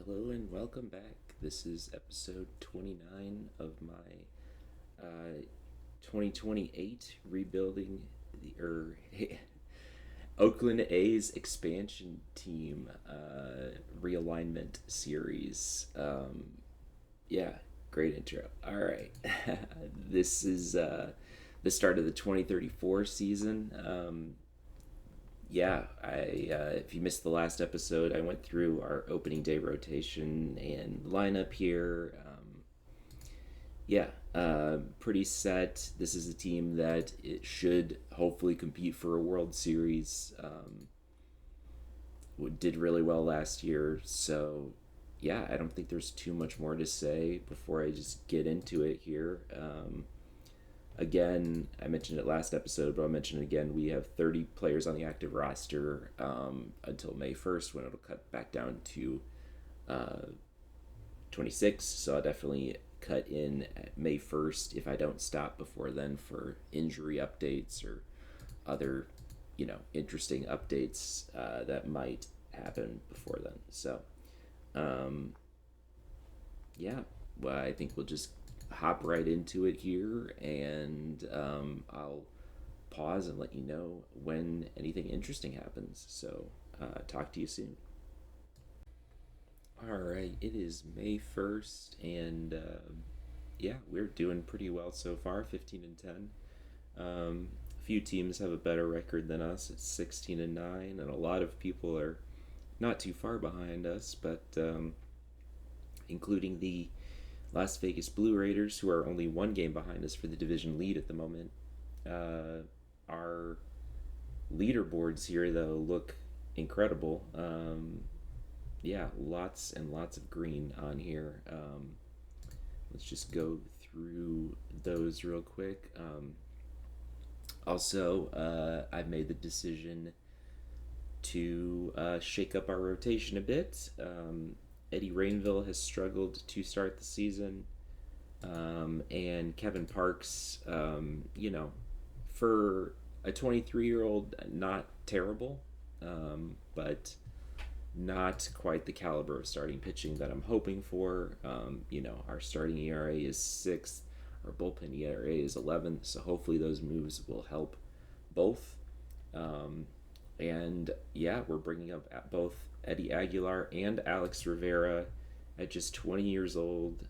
Hello and welcome back. This is episode 29 of my 2028 Rebuilding the Oakland A's expansion team realignment series. Yeah, great intro. All right. This is the start of the 2034 season. If you missed the last episode, I went through our opening day rotation and lineup here. Pretty set. This is a team that it should hopefully compete for a World Series. Did really well last year, so yeah, I don't think there's too much more to say before I just get into it here. Again, I mentioned it last episode, but I'll mention it again. We have 30 players on the active roster until May 1st, when it'll cut back down to 26. So I'll definitely cut in at May 1st if I don't stop before then for injury updates or other, interesting updates that might happen before then. So, yeah, well, I think we'll just hop right into it here, and I'll pause and let you know when anything interesting happens. So, talk to you soon. All right, it is May 1st, and yeah, we're doing pretty well so far, 15 and 10. A few teams have a better record than us. It's 16 and 9, and a lot of people are not too far behind us, but including the Las Vegas Blue Raiders, who are only one game behind us for the division lead at the moment. Our leaderboards here, though, look incredible. Yeah, lots and lots of green on here. Let's just go through those real quick. I've made the decision to shake up our rotation a bit. Eddie Rainville has struggled to start the season. And Kevin Parks, for a 23-year-old, not terrible, but not quite the caliber of starting pitching that I'm hoping for. Our starting ERA is 6th, our bullpen ERA is 11th, so hopefully those moves will help both. And yeah, we're bringing up both Eddie Aguilar and Alex Rivera at just 20 years old.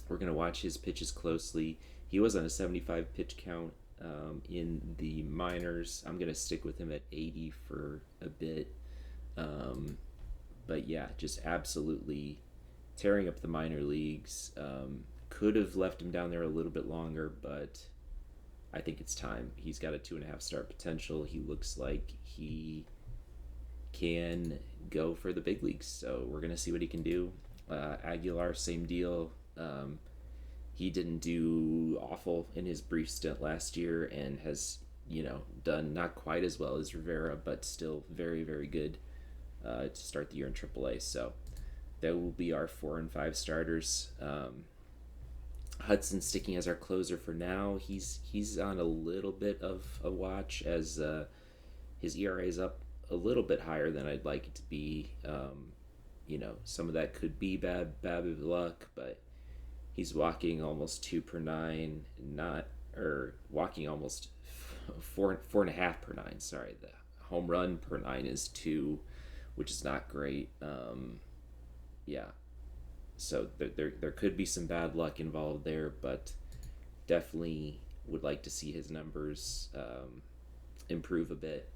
We're going to watch his pitches closely. He was on a 75 pitch count in the minors. I'm going to stick with him at 80 for a bit. But yeah, just absolutely tearing up the minor leagues. Could have left him down there a little bit longer, but I think it's time. He's got a 2.5 star potential. He looks like he can go for the big leagues, so we're gonna see what he can do. Aguilar, same deal. He didn't do awful in his brief stint last year and has done not quite as well as Rivera, but still very, very good to start the year in AAA. So that will be our 4 and 5 starters. Hudson sticking as our closer for now. He's on a little bit of a watch as his ERA is up a little bit higher than I'd like it to be. Some of that could be bad luck, but he's walking almost 2 per 9, walking almost 4.5 per 9. Sorry, the home run per 9 is 2, which is not great. Yeah. So there could be some bad luck involved there, but definitely would like to see his numbers improve a bit.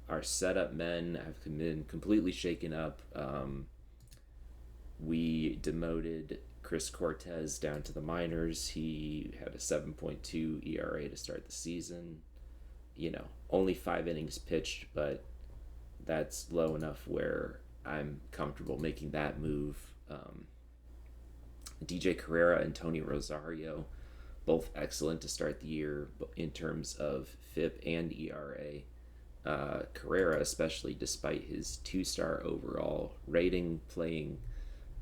Our setup men have been completely shaken up. We demoted Chris Cortez down to the minors. He had a 7.2 ERA to start the season. Only 5 innings pitched, but that's low enough where I'm comfortable making that move. DJ Carrera and Tony Rosario, both excellent to start the year in terms of FIP and ERA. Carrera, especially despite his 2-star overall rating, playing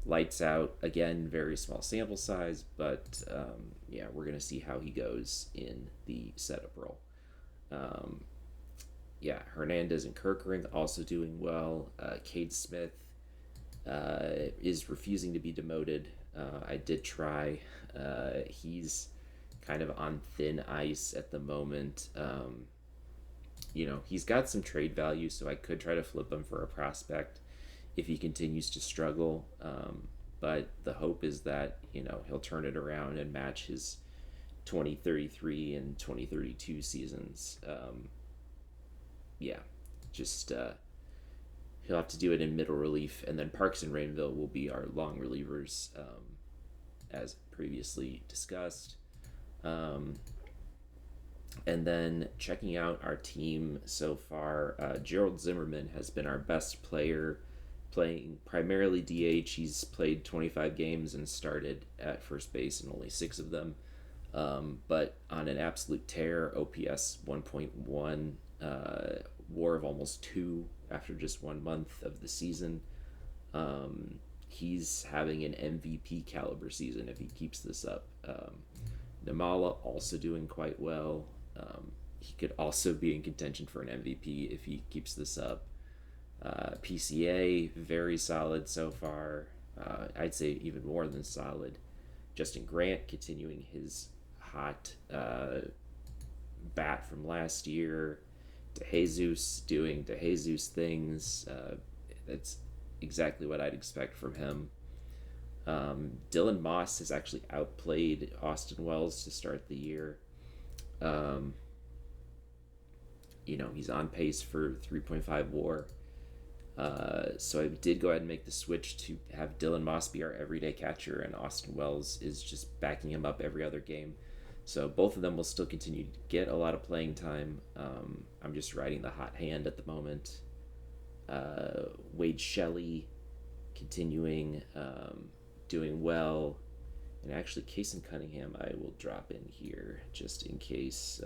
lights out. Again, very small sample size, but we're going to see how he goes in the setup role. Yeah, Hernandez and Kirkering also doing well. Cade Smith is refusing to be demoted. I did try. He's kind of on thin ice at the moment. He's got some trade value, so I could try to flip him for a prospect if he continues to struggle. But the hope is that, he'll turn it around and match his 2033 and 2032 seasons. Yeah, just he'll have to do it in middle relief, and then Parks and Rainville will be our long relievers, as previously discussed. Um, and then checking out our team so far, Gerald Zimmerman has been our best player, playing primarily DH. He's played 25 games and started at first base in only 6 of them. But on an absolute tear, OPS 1.1, WAR of almost 2 after just 1 month of the season. He's having an MVP caliber season if he keeps this up. Namala also doing quite well. He could also be in contention for an MVP if he keeps this up. PCA, very solid so far. I'd say even more than solid. Justin Grant continuing his hot bat from last year. DeJesus doing DeJesus things. That's exactly what I'd expect from him. Dylan Moss has actually outplayed Austin Wells to start the year. He's on pace for 3.5 WAR. So I did go ahead and make the switch to have Dylan Moss be our everyday catcher, and Austin Wells is just backing him up every other game. So both of them will still continue to get a lot of playing time. I'm just riding the hot hand at the moment. Wade Shelley continuing, doing well. And actually, Kason Cunningham I will drop in here just in case,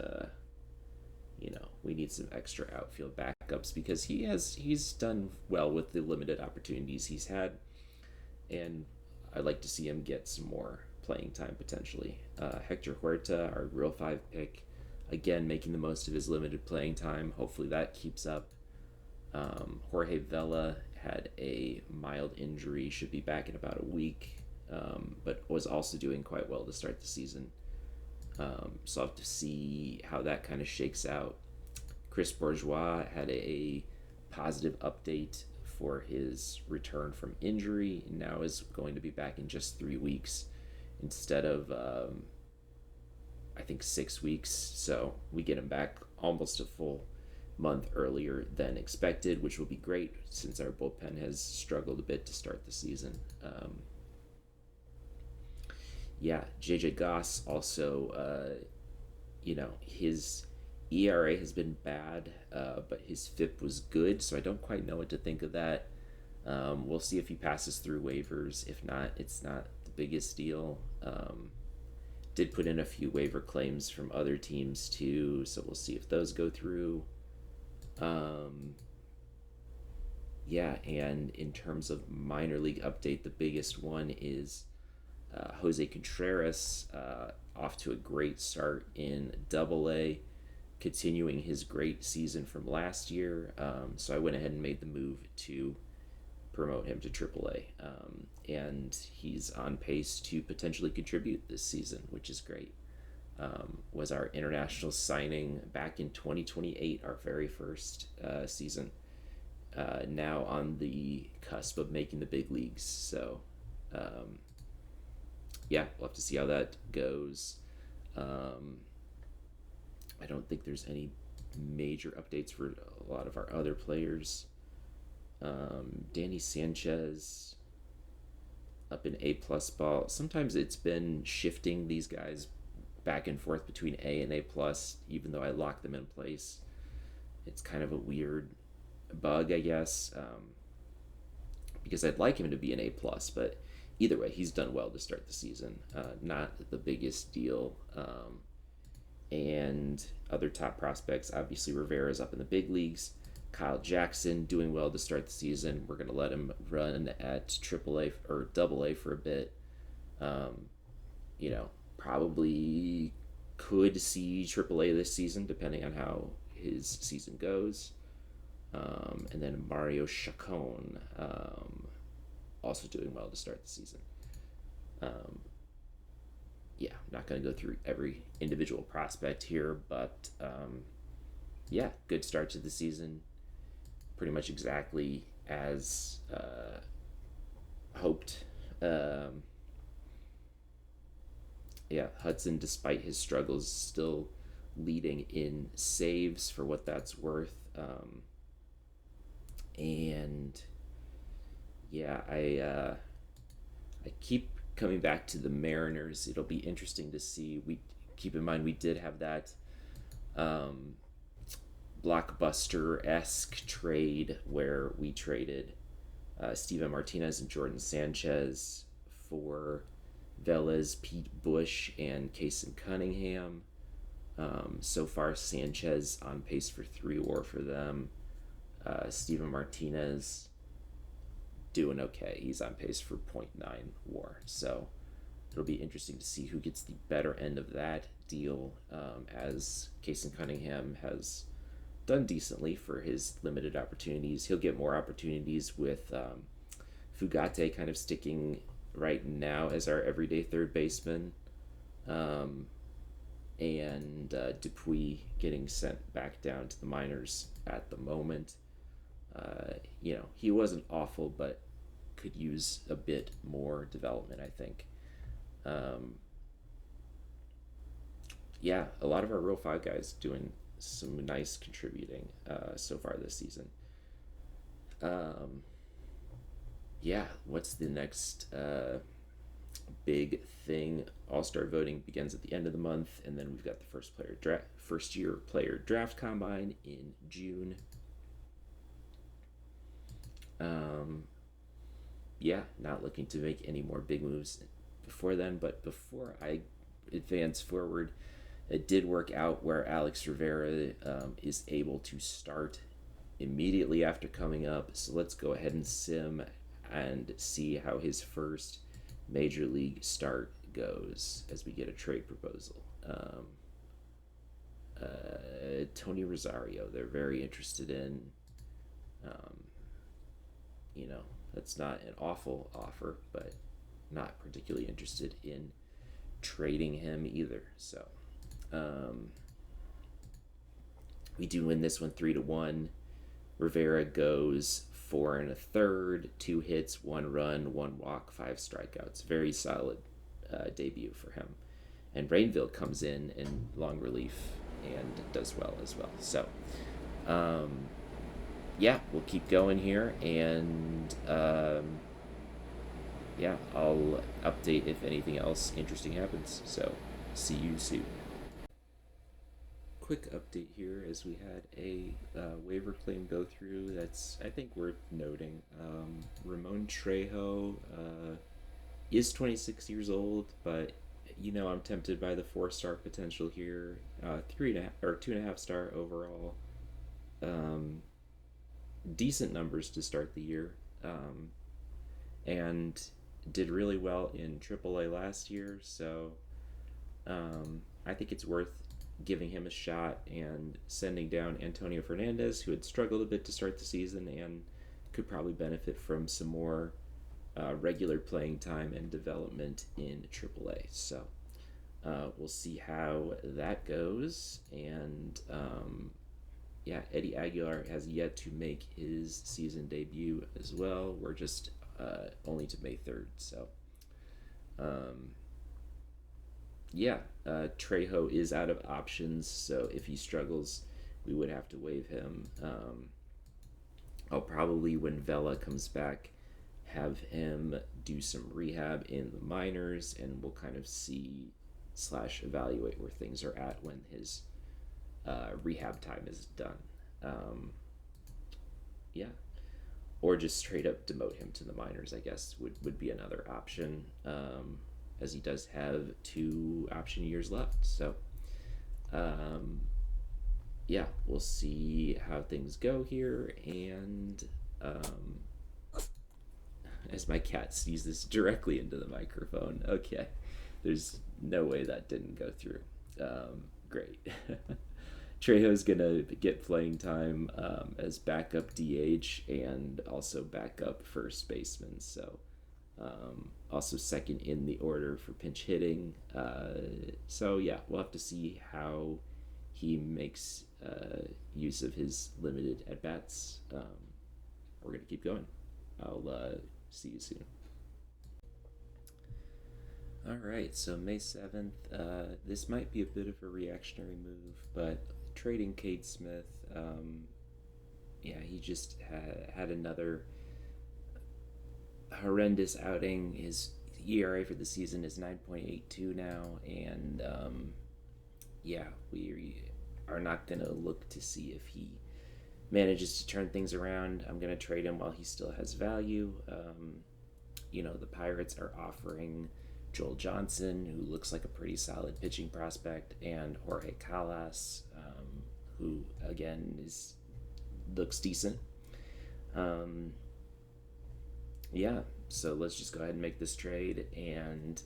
we need some extra outfield backups, because he's done well with the limited opportunities he's had. And I'd like to see him get some more playing time potentially. Hector Huerta, our Real 5 pick, again making the most of his limited playing time. Hopefully that keeps up. Jorge Vela had a mild injury, should be back in about a week, but was also doing quite well to start the season. So I'll have to see how that kind of shakes out. Chris Bourgeois had a positive update for his return from injury, and now is going to be back in just 3 weeks instead of, I think, 6 weeks. So we get him back almost a full month earlier than expected, which will be great since our bullpen has struggled a bit to start the season. JJ Goss also, his ERA has been bad, but his FIP was good, so I don't quite know what to think of that. We'll see if he passes through waivers. If not, it's not the biggest deal. Did put in a few waiver claims from other teams too, so we'll see if those go through. And in terms of minor league update, the biggest one is Jose Contreras, off to a great start in Double-A, continuing his great season from last year. So I went ahead and made the move to promote him to Triple-A, and he's on pace to potentially contribute this season, which is great. Was our international signing back in 2028, our very first season. Now on the cusp of making the big leagues. So, we'll have to see how that goes. I don't think there's any major updates for a lot of our other players. Danny Sanchez up in A+ ball. Sometimes it's been shifting these guys back and forth between A and A+, even though I lock them in place. It's kind of a weird bug, I guess, because I'd like him to be an A+, but either way, he's done well to start the season. Not the biggest deal. And other top prospects, obviously Rivera's up in the big leagues. Kyle Jackson doing well to start the season. We're going to let him run at AAA or Double-A for a bit. Probably could see AAA this season, depending on how his season goes. And then Mario Chacon, also doing well to start the season. Um, yeah, I'm not going to go through every individual prospect here, but yeah, good start to the season. Pretty much exactly as hoped. Yeah, Hudson, despite his struggles, still leading in saves for what that's worth. And yeah, I keep coming back to the Mariners. It'll be interesting to see. We keep in mind we did have that um, blockbuster-esque trade where we traded Steven Martinez and Jordan Sanchez for Velez, Pete Bush, and Kason Cunningham. So far, Sanchez on pace for 3 WAR for them. Steven Martinez doing okay. He's on pace for .9 WAR. So it'll be interesting to see who gets the better end of that deal, as Kason Cunningham has done decently for his limited opportunities. He'll get more opportunities with Fugate kind of sticking right now as our everyday third baseman, and Dupuis getting sent back down to the minors at the moment. He wasn't awful, but could use a bit more development, I think. Yeah, a lot of our Rule 5 guys doing some nice contributing so far this season. Yeah, what's the next big thing? All-Star voting begins at the end of the month, and then we've got the first year player draft combine in June. Yeah, not looking to make any more big moves before then, but before I advance forward, it did work out where Alex Rivera is able to start immediately after coming up. So let's go ahead and sim and see how his first major league start goes as we get a trade proposal. Tony Rosario, they're very interested in. That's not an awful offer, but not particularly interested in trading him either. So we do win this one 3-1. Rivera goes 4 1/3, 2 hits, 1 run, 1 walk, 5 strikeouts. Very solid debut for him. And Rainville comes in long relief and does well as well. So yeah, we'll keep going here, and yeah, I'll update if anything else interesting happens. So see you soon. Quick update here as we had a waiver claim go through that's, I think, worth noting. Ramon Trejo is 26 years old, but I'm tempted by the 4-star potential here. 3.5 or 2.5 star overall. Decent numbers to start the year, and did really well in AAA last year. So I think it's worth giving him a shot and sending down Antonio Fernandez, who had struggled a bit to start the season and could probably benefit from some more regular playing time and development in AAA. So we'll see how that goes. And yeah, Eddie Aguilar has yet to make his season debut as well. We're just only to May 3rd. So yeah, Trejo is out of options, so if he struggles, we would have to waive him. I'll probably, when Vela comes back, have him do some rehab in the minors, and we'll kind of see / evaluate where things are at when his rehab time is done. Yeah, or just straight up demote him to the minors, I guess, would be another option, as he does have 2 option years left. So yeah, we'll see how things go here. And as my cat sneezes directly into the microphone. Okay, there's no way that didn't go through. Great. Trejo's gonna get playing time as backup DH and also backup first baseman. So also second in the order for pinch hitting. So yeah, we'll have to see how he makes use of his limited at bats. We're gonna keep going. I'll see you soon. All right, so May 7th. This might be a bit of a reactionary move, but trading Cade Smith, yeah, he just had another horrendous outing. His ERA for the season is 9.82 now, and yeah, we are not going to look to see if he manages to turn things around. I'm going to trade him while he still has value. The Pirates are offering Joel Johnson, who looks like a pretty solid pitching prospect, and Jorge Calas, who again looks decent. Yeah, so let's just go ahead and make this trade, and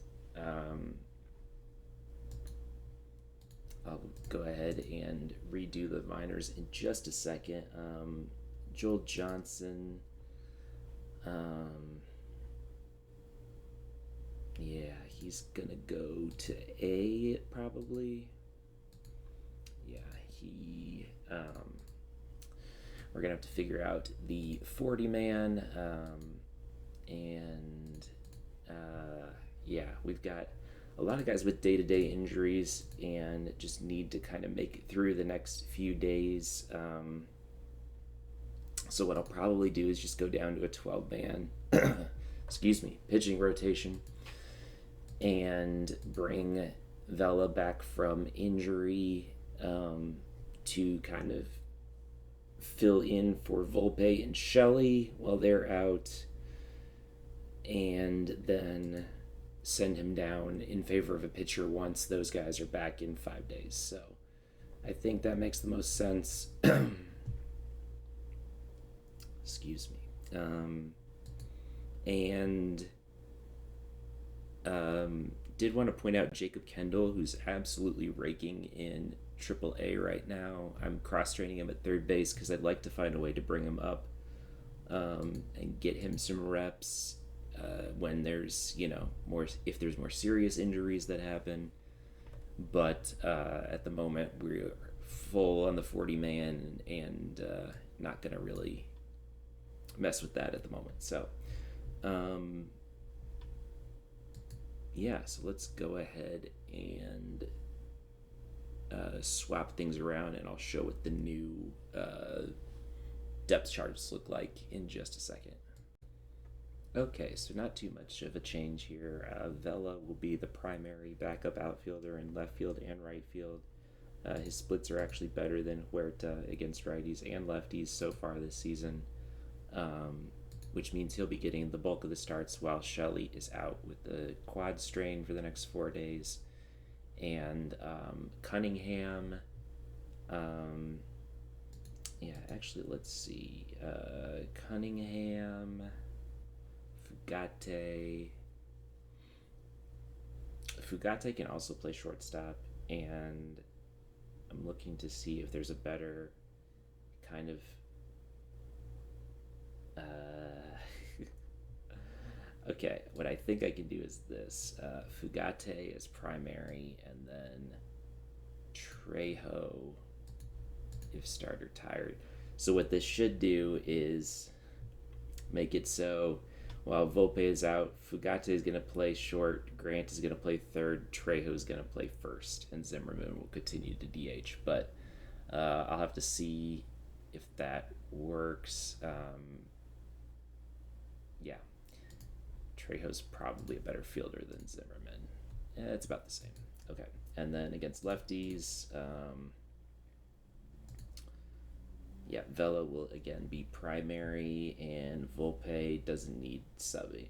I'll go ahead and redo the minors in just a second. Joel Johnson. Yeah, he's gonna go to A probably. Yeah, we're gonna have to figure out the 40 man, and yeah, we've got a lot of guys with day-to-day injuries and just need to kind of make it through the next few days. So what I'll probably do is just go down to a 12 man pitching rotation, and bring Vela back from injury to kind of fill in for Volpe and Shelley while they're out, and then send him down in favor of a pitcher once those guys are back in 5 days. So I think that makes the most sense. Excuse me. And did want to point out Jacob Kendall, who's absolutely raking in AAA right now. I'm cross-training him at third base because I'd like to find a way to bring him up and get him some reps when there's, if there's more serious injuries that happen. But at the moment, we're full on the 40 man and not going to really mess with that at the moment. So, yeah, so let's go ahead and swap things around, and I'll show what the new depth charts look like in just a second. Okay, so not too much of a change here. Vela will be the primary backup outfielder in left field and right field. His splits are actually better than Huerta against righties and lefties so far this season, which means he'll be getting the bulk of the starts while Shelley is out with the quad strain for the next 4 days. And Cunningham, let's see. Cunningham, Fugate can also play shortstop, and I'm looking to see if there's a better kind of okay, what I think I can do is this. Fugate is primary, and then Trejo if starter tired. So what this should do is make it so while Volpe is out, Fugate is going to play short, Grant is going to play third, Trejo is going to play first, and Zimmerman will continue to DH. But I'll have to see if that works. Yeah. Trejo's probably a better fielder than Zimmerman. It's about the same. Okay. And then against lefties, Vela will again be primary, and Volpe doesn't need subbing,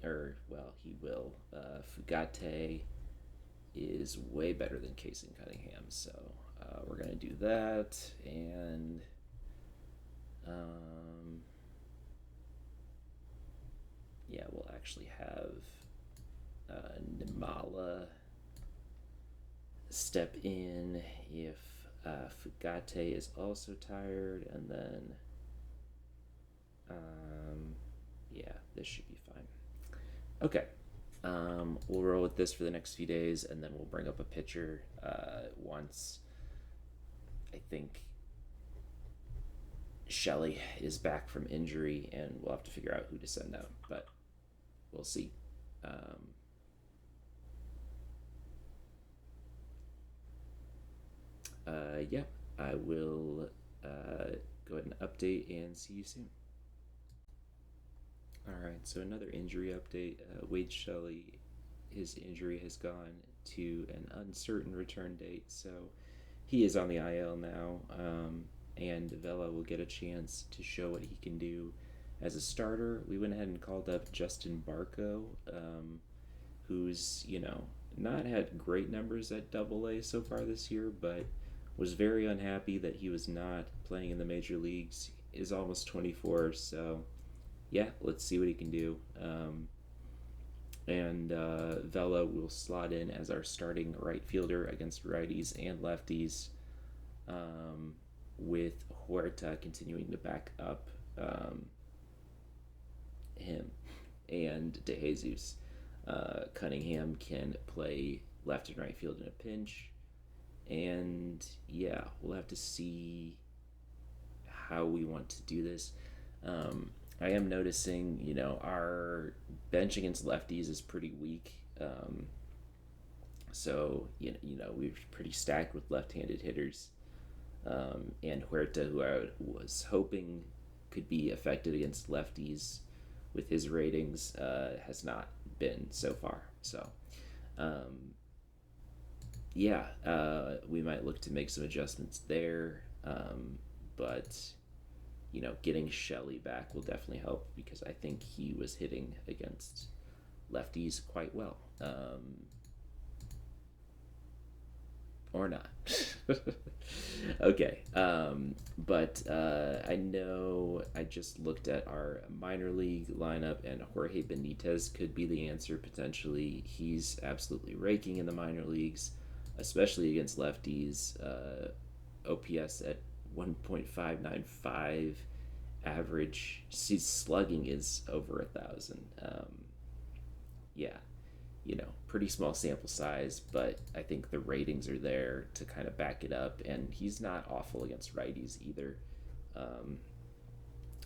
he will. Fugate is way better than Case and Cunningham, so we're going to do that, and we'll actually have Nimala step in if Fugate is also tired, and then um, yeah, this should be fine. Okay, we'll roll with this for the next few days, and then we'll bring up a pitcher once I think Shelley is back from injury, and we'll have to figure out who to send out, but we'll see. Um, yeah, I will go ahead and update and see you soon. All right, so another injury update. Wade Shelley, his injury has gone to an uncertain return date, so he is on the IL now, and Vela will get a chance to show what he can do as a starter. We went ahead and called up Justin Barco, who's, not had great numbers at Double A so far this year, but was very unhappy that he was not playing in the major leagues. Is almost 24, so yeah, let's see what he can do. And Vela will slot in as our starting right fielder against righties and lefties, with Huerta continuing to back up him and De Jesus. Cunningham can play left and right field in a pinch. And yeah, we'll have to see how we want to do this. I am noticing, our bench against lefties is pretty weak. So, we're pretty stacked with left-handed hitters. And Huerta, who I was hoping could be effective against lefties with his ratings, has not been so far. So, yeah, we might look to make some adjustments there. But getting Shelley back will definitely help because I think he was hitting against lefties quite well. Or not. Okay. But I know I just looked at our minor league lineup, and Jorge Benitez could be the answer potentially. He's absolutely raking in the minor leagues, especially against lefties. OPS at 1.595, average. His slugging is over 1,000. Yeah, pretty small sample size, but I think the ratings are there to kind of back it up, and he's not awful against righties either. Um,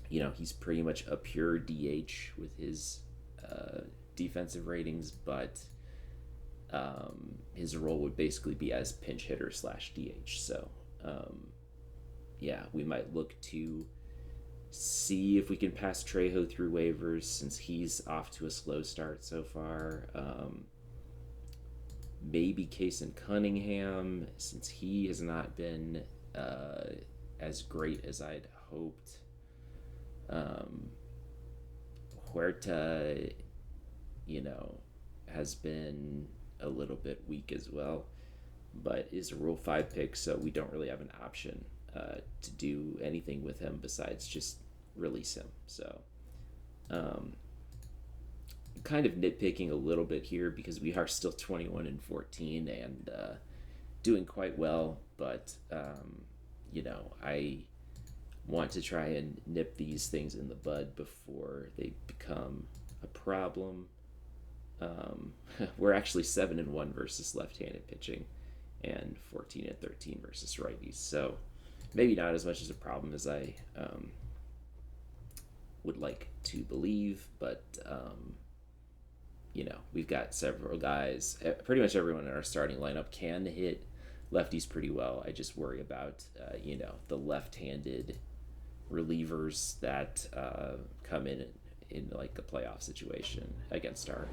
he's pretty much a pure DH with his defensive ratings, but his role would basically be as pinch hitter slash DH. So, yeah, we might look to see if we can pass Trejo through waivers since he's off to a slow start so far. Maybe Kason Cunningham since he has not been as great as I'd hoped. Huerta, has been a little bit weak as well, but is a Rule 5 pick, so we don't really have an option to do anything with him besides just release him. So, kind of nitpicking a little bit here because we are still 21-14 and doing quite well, but I want to try and nip these things in the bud before they become a problem. We're actually 7-1 versus left-handed pitching, and 14-13 versus righties. So maybe not as much as a problem as I would like to believe, but we've got several guys. Pretty much everyone in our starting lineup can hit lefties pretty well. I just worry about the left-handed relievers that come in like a playoff situation against our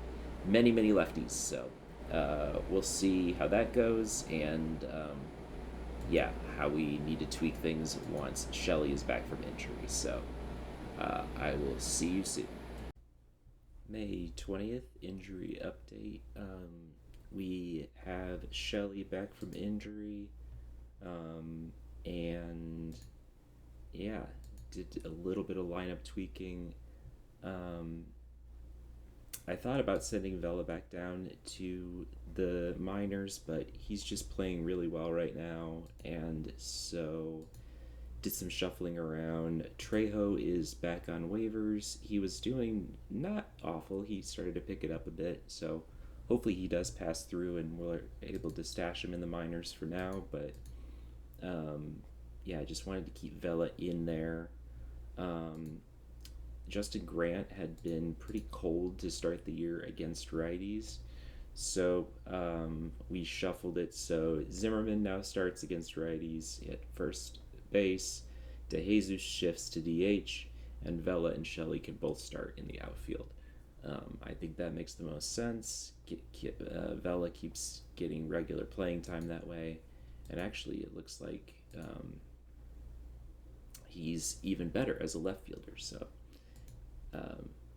many lefties. So we'll see how that goes, and how we need to tweak things once Shelley is back from injury. So I will see you soon. May 20th, injury update. We have Shelley back from injury, and yeah, did a little bit of lineup tweaking. I thought about sending Vela back down to the minors, but he's just playing really well right now, and so did some shuffling around. Trejo is back on waivers. He was doing not awful. He started to pick it up a bit, so hopefully he does pass through and we're able to stash him in the minors for now. But um, yeah, I just wanted to keep Vela in there. Um, Justin Grant had been pretty cold to start the year against righties. So we shuffled it. So Zimmerman now starts against righties at first base. DeJesus shifts to DH, and Vela and Shelley can both start in the outfield. I think that makes the most sense. Vela keeps getting regular playing time that way, and actually, it looks like he's even better as a left fielder. So,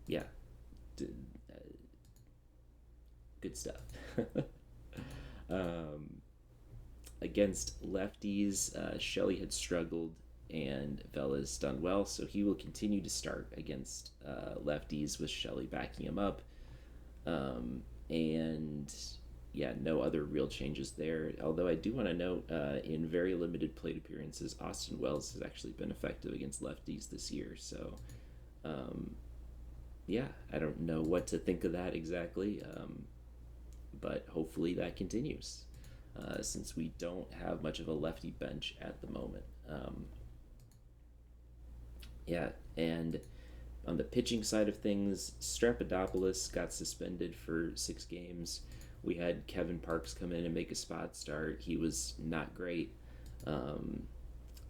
yeah, d- good stuff. um, Against lefties, Shelley had struggled and Vela's done well, so he will continue to start against lefties with Shelley backing him up. And yeah, no other real changes there. Although I do want to note, in very limited plate appearances, Austin Wells has actually been effective against lefties this year. So, um, yeah, I don't know what to think of that exactly, but hopefully that continues. Since we don't have much of a lefty bench at the moment. Yeah, and on the pitching side of things, Strapadopoulos got suspended for 6 games. We had Kevin Parks come in and make a spot start. He was not great. Um,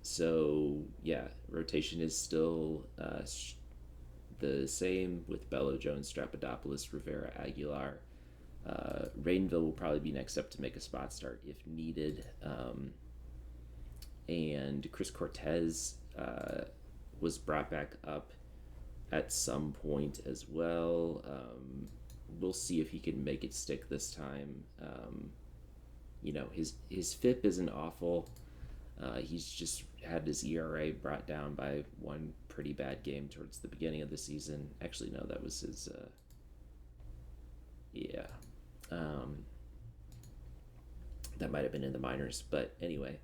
so, yeah, rotation is still the same with Bello Jones, Strapadopoulos, Rivera, Aguilar. Rainville will probably be next up to make a spot start if needed. And Chris Cortez was brought back up at some point as well. We'll see if he can make it stick this time. His FIP isn't awful. He's just had his ERA brought down by one pretty bad game towards the beginning of the season. Actually, no, that was his. Yeah. Um, that might have been in the minors, but anyway,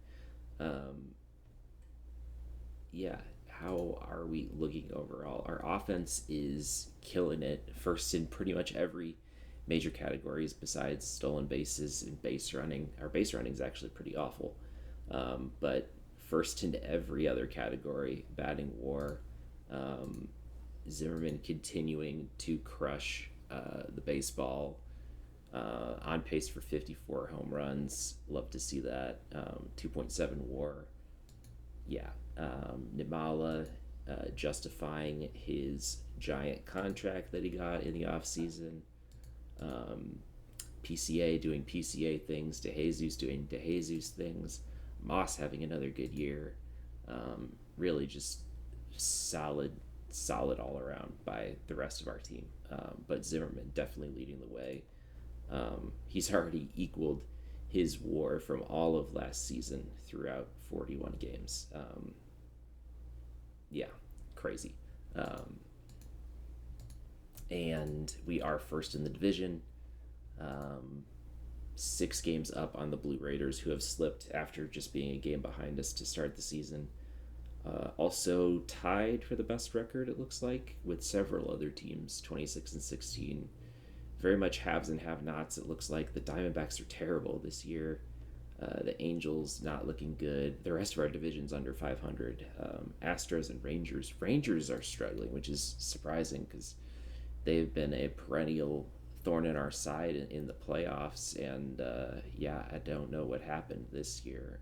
um, yeah. How are we looking overall? Our offense is killing it. First in pretty much every major categories besides stolen bases and base running. Our base running is actually pretty awful, but first in every other category. Batting WAR. Um, Zimmerman continuing to crush the baseball. On pace for 54 home runs. Love to see that. 2.7 WAR. Yeah. Nimala justifying his giant contract that he got in the offseason. PCA doing PCA things. DeJesus doing DeJesus things. Moss having another good year. Really just solid all around by the rest of our team. But Zimmerman definitely leading the way. He's already equaled his WAR from all of last season throughout 41 games. Yeah, crazy. And we are first in the division. 6 games up on the Blue Raiders, who have slipped after just being a game behind us to start the season. Also tied for the best record, it looks like, with several other teams, 26 and 16. Very much haves and have-nots. It looks like the Diamondbacks are terrible this year. The Angels not looking good. The rest of our division's under 500. Astros and Rangers. Rangers are struggling, which is surprising because they've been a perennial thorn in our side in the playoffs. And yeah, I don't know what happened this year.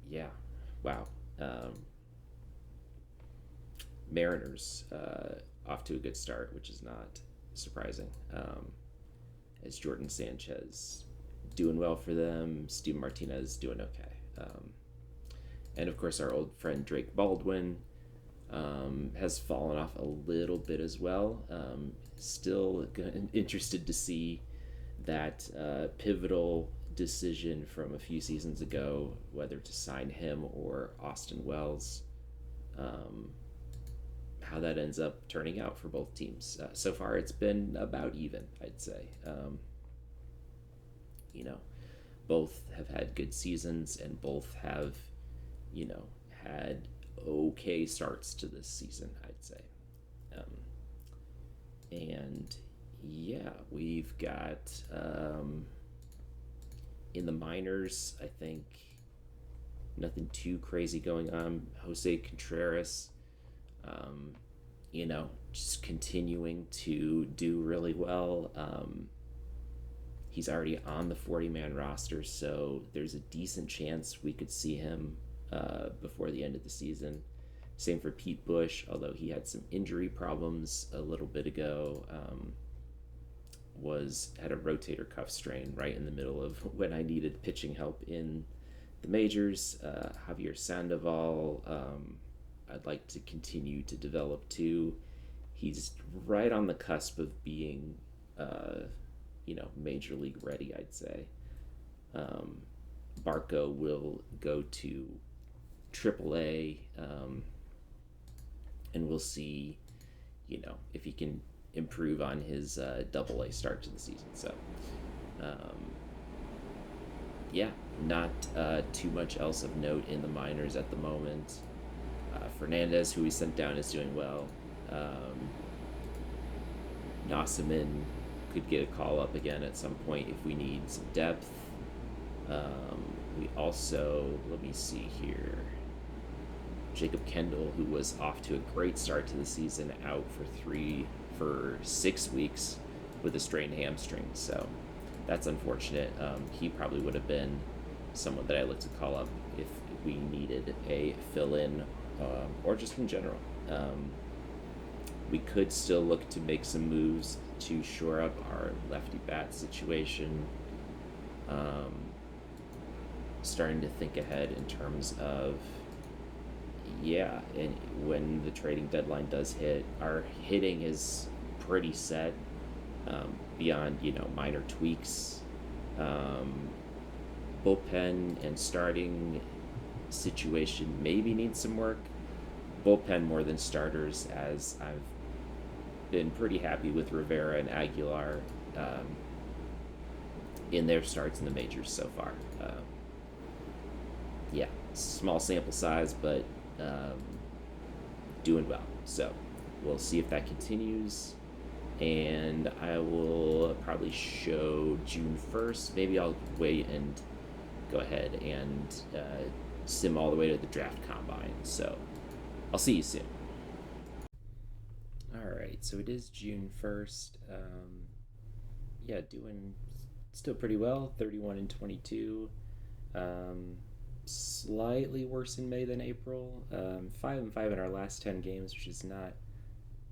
Yeah, wow. Mariners off to a good start, which is not surprising. As Jordan Sanchez doing well for them, Steve Martinez doing okay. And of course, our old friend Drake Baldwin has fallen off a little bit as well. Still interested to see that pivotal decision from a few seasons ago, whether to sign him or Austin Wells. how that ends up turning out for both teams. So far, it's been about even, I'd say. You know, both have had good seasons, and both have, had okay starts to this season, I'd say. Um, and yeah, we've got in the minors, I think nothing too crazy going on. Jose Contreras, um, just continuing to do really well. He's already on the 40-man roster, so there's a decent chance we could see him before the end of the season. Same for Pete Bush, although he had some injury problems a little bit ago. Had a rotator cuff strain right in the middle of when I needed pitching help in the majors. Javier Sandoval, I'd like to continue to develop too. He's right on the cusp of being, major league ready, I'd say. Barco will go to AAA, and we'll see, if he can improve on his AA start to the season. So, yeah, not too much else of note in the minors at the moment. Fernandez, who we sent down, is doing well. Nossaman could get a call up again at some point if we need some depth. We also, let me see here, Jacob Kendall, who was off to a great start to the season, out for 6 weeks with a strained hamstring. So that's unfortunate. He probably would have been someone that I looked to call up if we needed a fill-in, or just in general. We could still look to make some moves to shore up our lefty bat situation. Starting to think ahead in terms of, and when the trading deadline does hit, our hitting is pretty set, beyond, minor tweaks. Bullpen and starting situation maybe needs some work. Bullpen more than starters, as I've been pretty happy with Rivera and Aguilar in their starts in the majors so far. Small sample size, but doing well. So we'll see if that continues. And I will probably show June 1st. Maybe I'll wait and go ahead and sim all the way to the draft combine. So I'll see you soon. Alright, so it is June 1st. Doing still pretty well, 31-22. Slightly worse in May than April. 5-5 in our last 10 games, which is not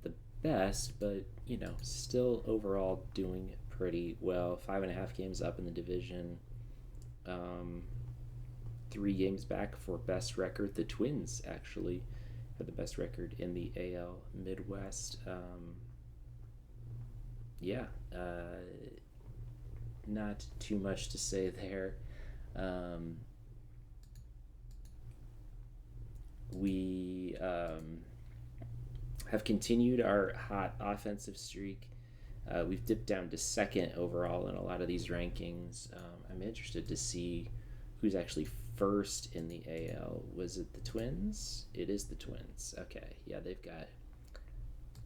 the best, but still overall doing pretty well. 5.5 games up in the division. 3 games back for best record. The Twins actually had the best record in the AL Midwest. Not too much to say there. We have continued our hot offensive streak. We've dipped down to second overall in a lot of these rankings. I'm interested to see who's actually first in the AL. Was it the Twins? It is the Twins. Okay, yeah, they've got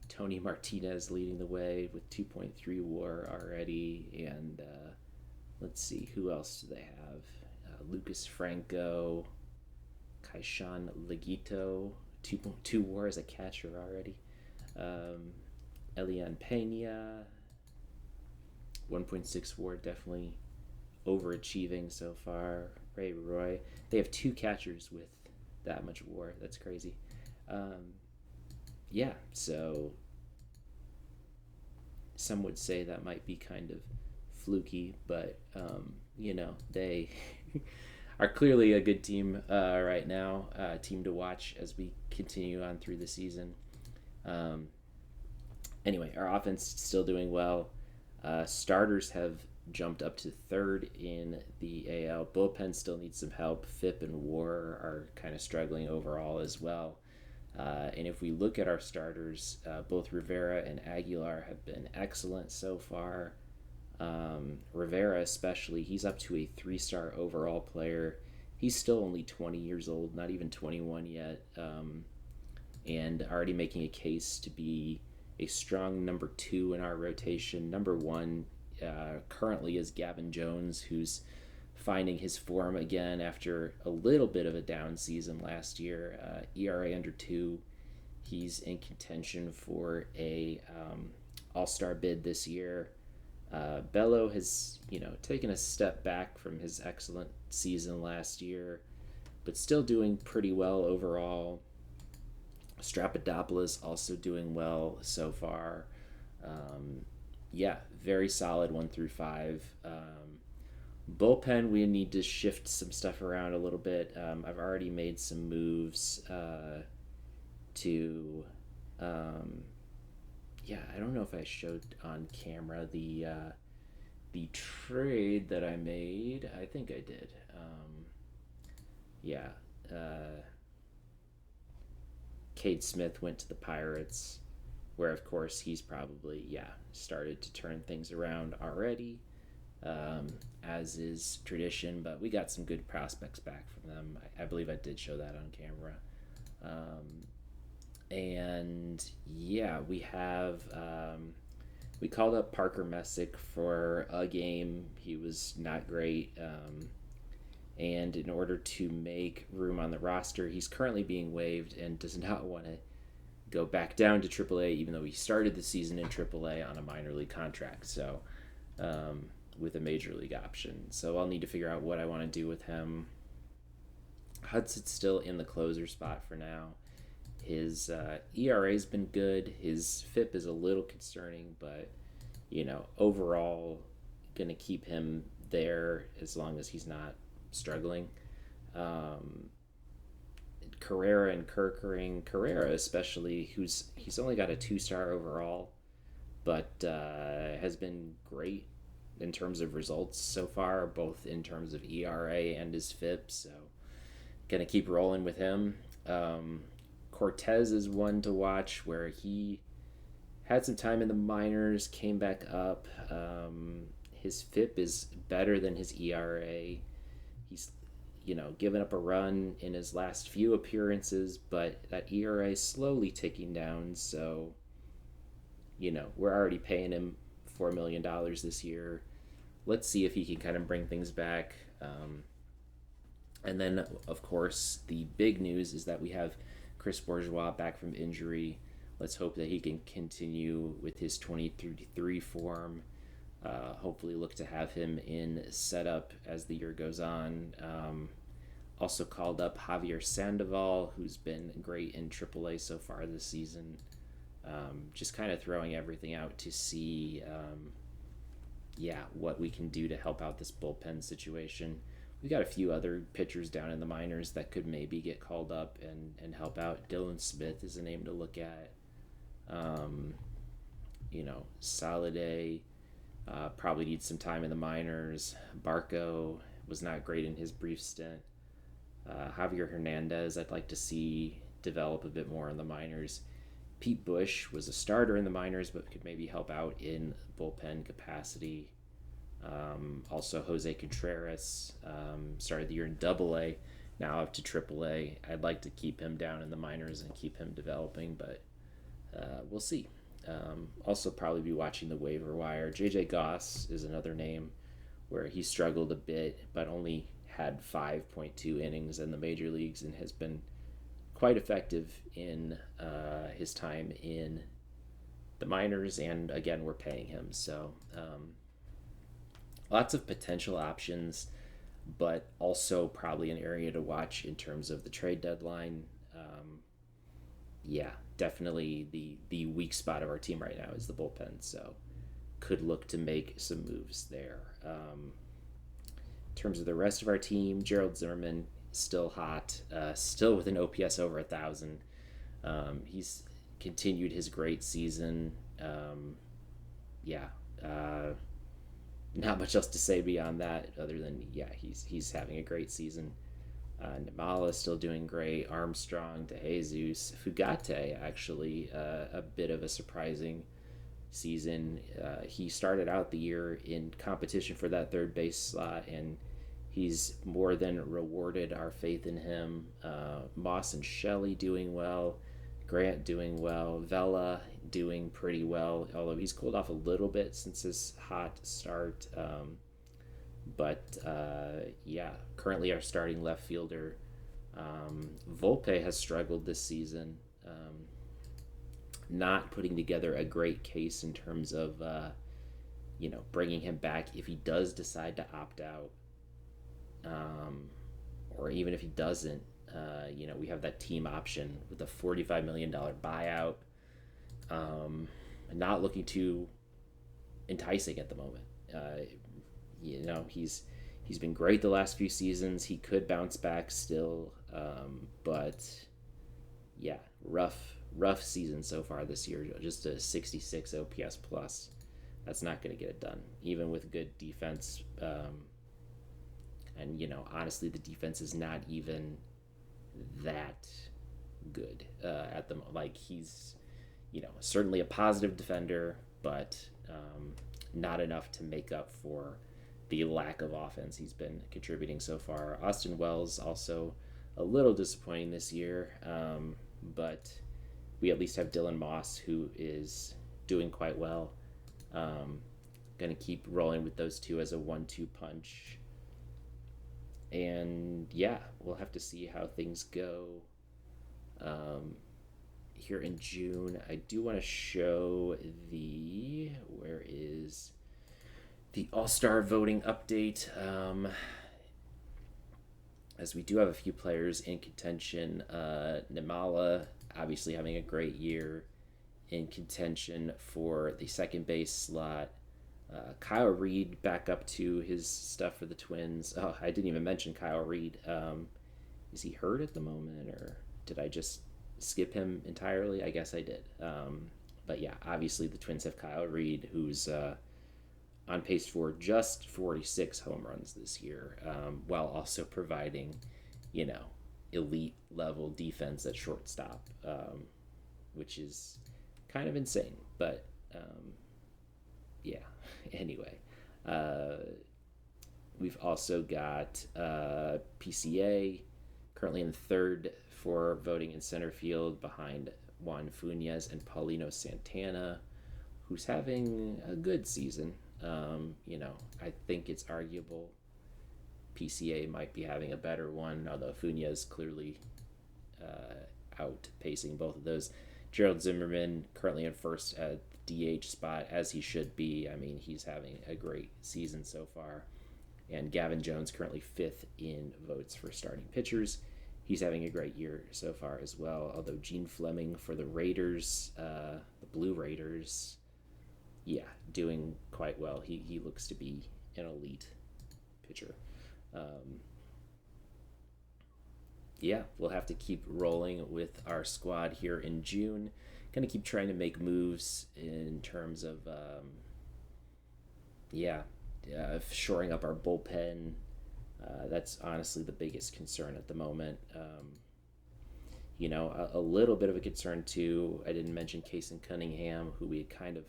Tony Martinez leading the way with 2.3 WAR already, and let's see, who else do they have? Lucas Franco, Kaishan Legito, 2.2 WAR as a catcher already. Elian Pena, 1.6 WAR, definitely overachieving so far. Ray Roy. They have 2 catchers with that much WAR. That's crazy. So some would say that might be kind of fluky, but they are clearly a good team right now, team to watch as we continue on through the season. Anyway, our offense is still doing well. Starters have jumped up to 3rd in the AL. Bullpen still needs some help. FIP and WAR are kind of struggling overall as well. And if we look at our starters, both Rivera and Aguilar have been excellent so far. Rivera, especially, he's up to a 3-star overall player. He's still only 20 years old, not even 21 yet, and already making a case to be a strong number 2 in our rotation. Number 1 currently is Gavin Jones, who's finding his form again after a little bit of a down season last year. ERA under 2. He's in contention for a all-star bid this year. Bello has, taken a step back from his excellent season last year, but still doing pretty well overall. Strapadopoulos also doing well so far. Very solid 1 through 5. Bullpen, we need to shift some stuff around a little bit. I've already made some moves to. I don't know if I showed on camera the trade that I made. I think I did. Cade Smith went to the Pirates, where of course he's probably started to turn things around already, as is tradition. But we got some good prospects back from them. I believe I did show that on camera. We have we called up Parker Messick for a game. He was not great. And in order to make room on the roster, he's currently being waived and does not want to go back down to AAA, even though he started the season in AAA on a minor league contract, so with a major league option. So I'll need to figure out what I want to do with him. Hudson's still in the closer spot for now. His ERA's been good. His FIP is a little concerning, but overall, gonna keep him there as long as he's not struggling. Carrera and Kerkering. Carrera especially, he's only got a 2-star overall, but has been great in terms of results so far, both in terms of ERA and his FIP. So gonna keep rolling with him. Cortez is one to watch, where he had some time in the minors, came back up. His FIP is better than his ERA. He's, given up a run in his last few appearances, but that ERA is slowly ticking down. So, we're already paying him $4 million this year. Let's see if he can kind of bring things back. And then, of course, the big news is that we have Chris Bourgeois back from injury. Let's hope that he can continue with his 2023 form. Hopefully look to have him in setup as the year goes on. Also called up Javier Sandoval, who's been great in AAA so far this season. Just kind of throwing everything out to see what we can do to help out this bullpen situation. We got a few other pitchers down in the minors that could maybe get called up and help out. Dylan Smith is a name to look at. Soliday probably needs some time in the minors. Barco was not great in his brief stint. Javier Hernandez, I'd like to see develop a bit more in the minors. Pete Bush was a starter in the minors, but could maybe help out in bullpen capacity. Also, Jose Contreras started the year in AA, now up to AAA. I'd like to keep him down in the minors and keep him developing, but we'll see. Also, probably be watching the waiver wire. JJ Goss is another name where he struggled a bit, but only had 5.2 innings in the major leagues and has been quite effective in his time in the minors. And again, we're paying him, so lots of potential options, but also probably an area to watch in terms of the trade deadline. Definitely the weak spot of our team right now is the bullpen, so could look to make some moves there. In terms of the rest of our team, Gerald Zimmerman still hot, still with an OPS over 1,000. He's continued his great season. Not much else to say beyond that, other than he's having a great season. Namala still doing great. Armstrong, DeJesus, Fugate actually a bit of a surprising season. He started out the year in competition for that third base slot, and he's more than rewarded our faith in him. Moss and Shelley doing well. Grant doing well. Vela doing pretty well, although he's cooled off a little bit since his hot start. Yeah, currently our starting left fielder. Volpe has struggled this season, not putting together a great case in terms of, bringing him back if he does decide to opt out. Or even if he doesn't, we have that team option with a $45 million buyout. Not looking too enticing at the moment. He's been great the last few seasons. He could bounce back still, but yeah, rough season so far this year. Just a 66 OPS plus. That's not going to get it done, even with good defense. Honestly, the defense is not even that good at the moment. Like, he's, certainly a positive defender, but not enough to make up for the lack of offense he's been contributing so far. Austin Wells also a little disappointing this year, but we at least have Dylan Moss, who is doing quite well. Going to keep rolling with those two as a 1-2 punch. And yeah, we'll have to see how things go here in June. I do want to show where is the All-Star voting update, as we do have a few players in contention. Namala obviously having a great year, in contention for the second base slot. Kyle Reed back up to his stuff for the Twins. Oh, I didn't even mention Kyle Reed. Is he hurt at the moment, or did I just skip him entirely? I guess I did. But yeah, obviously the Twins have Kyle Reed, who's on pace for just 46 home runs this year, while also providing, elite level defense at shortstop, which is kind of insane. But yeah, anyway, we've also got PCA currently in third for voting in center field, behind Juan Funes and Paulino Santana, who's having a good season. I think it's arguable PCA might be having a better one, although Funes clearly outpacing both of those. Gerald Zimmerman currently in first at the DH spot, as he should be. I mean, he's having a great season so far. And Gavin Jones currently fifth in votes for starting pitchers. He's having a great year so far as well, although Gene Fleming for the Raiders, the Blue Raiders, yeah, doing quite well. He looks to be an elite pitcher. Yeah, we'll have to keep rolling with our squad here in June. Going to keep trying to make moves in terms of, shoring up our bullpen. That's honestly the biggest concern at the moment. A little bit of a concern too. I didn't mention Kason Cunningham, who we had kind of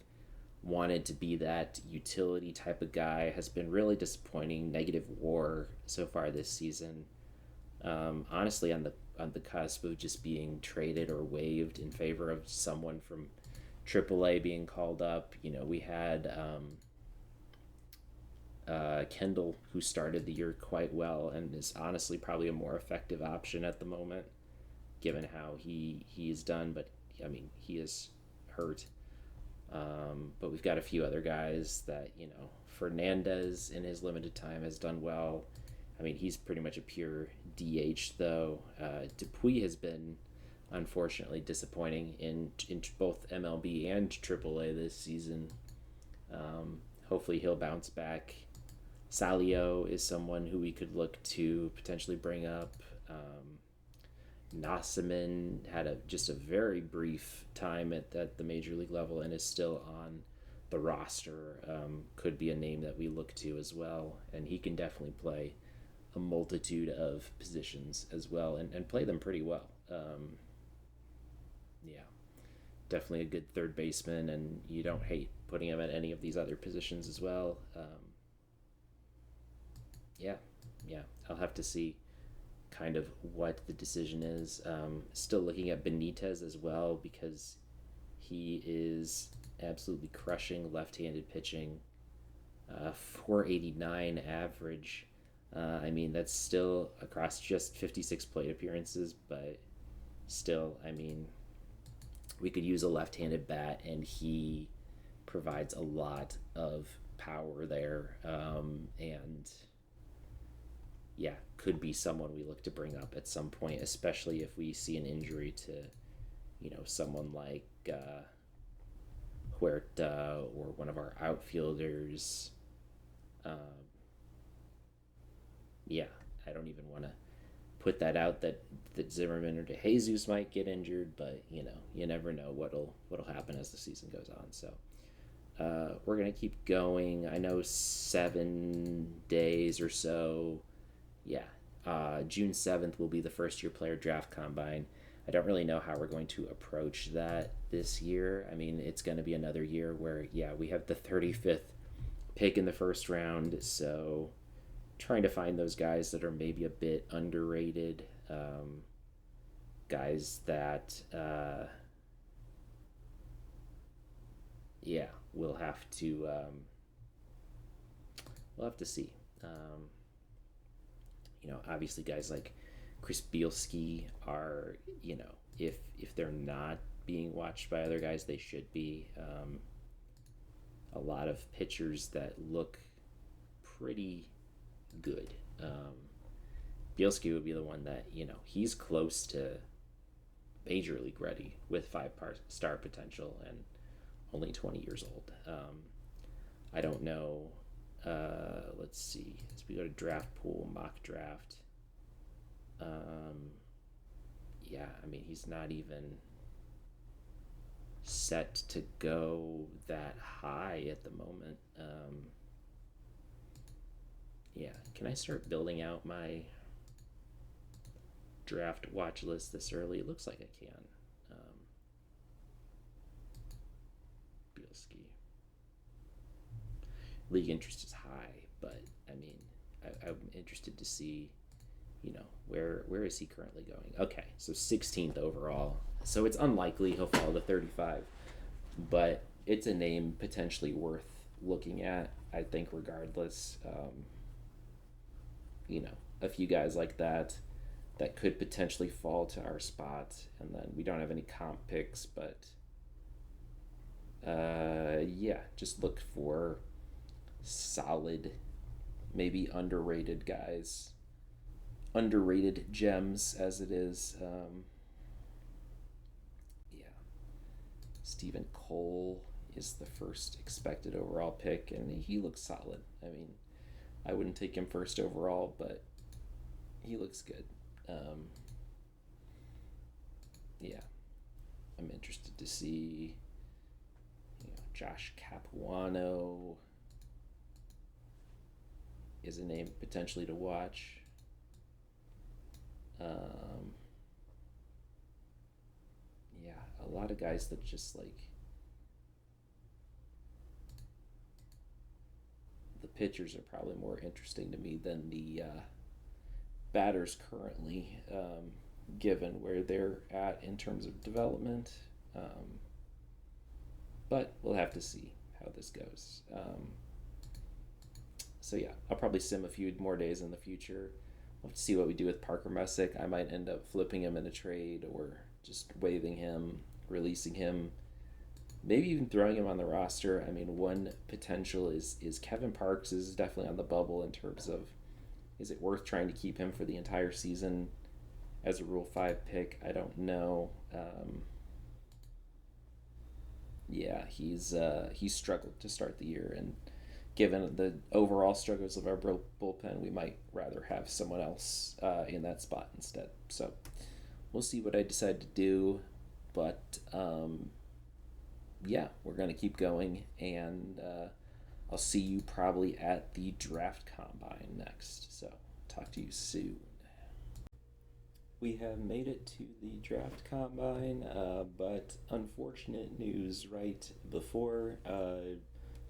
wanted to be that utility type of guy, has been really disappointing. Negative WAR so far this season. Honestly, on the cusp of just being traded or waived in favor of someone from AAA being called up. We had Kendall, who started the year quite well and is honestly probably a more effective option at the moment, given how he's done. But I mean, he is hurt. But we've got a few other guys that, Fernandez in his limited time has done well. I mean, he's pretty much a pure DH, though. Dupuis has been, unfortunately, disappointing in both MLB and AAA this season. Hopefully he'll bounce back. Salio is someone who we could look to potentially bring up. Nasseman had just a very brief time at the major league level and is still on the roster. Could be a name that we look to as well, and he can definitely play a multitude of positions as well, and play them pretty well. Yeah, definitely a good third baseman, and you don't hate putting him at any of these other positions as well. Yeah, yeah, I'll have to see kind of what the decision is. Still looking at Benitez as well because he is absolutely crushing left-handed pitching. 489 average. I mean, that's still across just 56 plate appearances, but still, I mean, we could use a left-handed bat, and he provides a lot of power there. And yeah, could be someone we look to bring up at some point, especially if we see an injury to, someone like Huerta or one of our outfielders. Um, yeah, I don't even want to put that out that Zimmerman or DeJesus might get injured, but you never know what'll happen as the season goes on. So we're gonna keep going. I know 7 days or so. Yeah, June 7th will be the first year player draft combine. I don't really know how we're going to approach that this year. I mean, it's going to be another year where, yeah, we have the 35th pick in the first round, so trying to find those guys that are maybe a bit underrated, guys that, yeah, we'll have to see. Obviously guys like Chris Bielski are, if they're not being watched by other guys, they should be. A lot of pitchers that look pretty good. Bielski would be the one that, he's close to major league ready with five-star potential and only 20 years old. I don't know. Let's see. As we go to draft pool, mock draft. Yeah, I mean, he's not even set to go that high at the moment. Yeah, can I start building out my draft watch list this early? It looks like I can. Bielski. League interest is high, but I mean, I'm interested to see, where is he currently going? Okay, so 16th overall. So it's unlikely he'll fall to 35, but it's a name potentially worth looking at, I think, regardless. A few guys like that could potentially fall to our spot, and then we don't have any comp picks, but yeah, just look for solid, maybe underrated guys, underrated gems as it is. Yeah, Stephen Cole is the first expected overall pick, and he looks solid. I mean, I wouldn't take him first overall, but he looks good. Yeah, I'm interested to see, Josh Capuano is a name potentially to watch. Yeah, a lot of guys that just the pitchers are probably more interesting to me than the batters currently, given where they're at in terms of development. But we'll have to see how this goes. So yeah, I'll probably sim a few more days in the future. We'll have to see what we do with Parker Messick. I might end up flipping him in a trade or just waiving him, releasing him, maybe even throwing him on the roster. I mean, one potential is Kevin Parks is definitely on the bubble in terms of, is it worth trying to keep him for the entire season as a Rule 5 pick? I don't know. Yeah, he's struggled to start the year, and given the overall struggles of our bullpen, we might rather have someone else in that spot instead. So we'll see what I decide to do, but yeah, we're gonna keep going, and I'll see you probably at the draft combine next. So talk to you soon. We have made it to the draft combine, but unfortunate news right before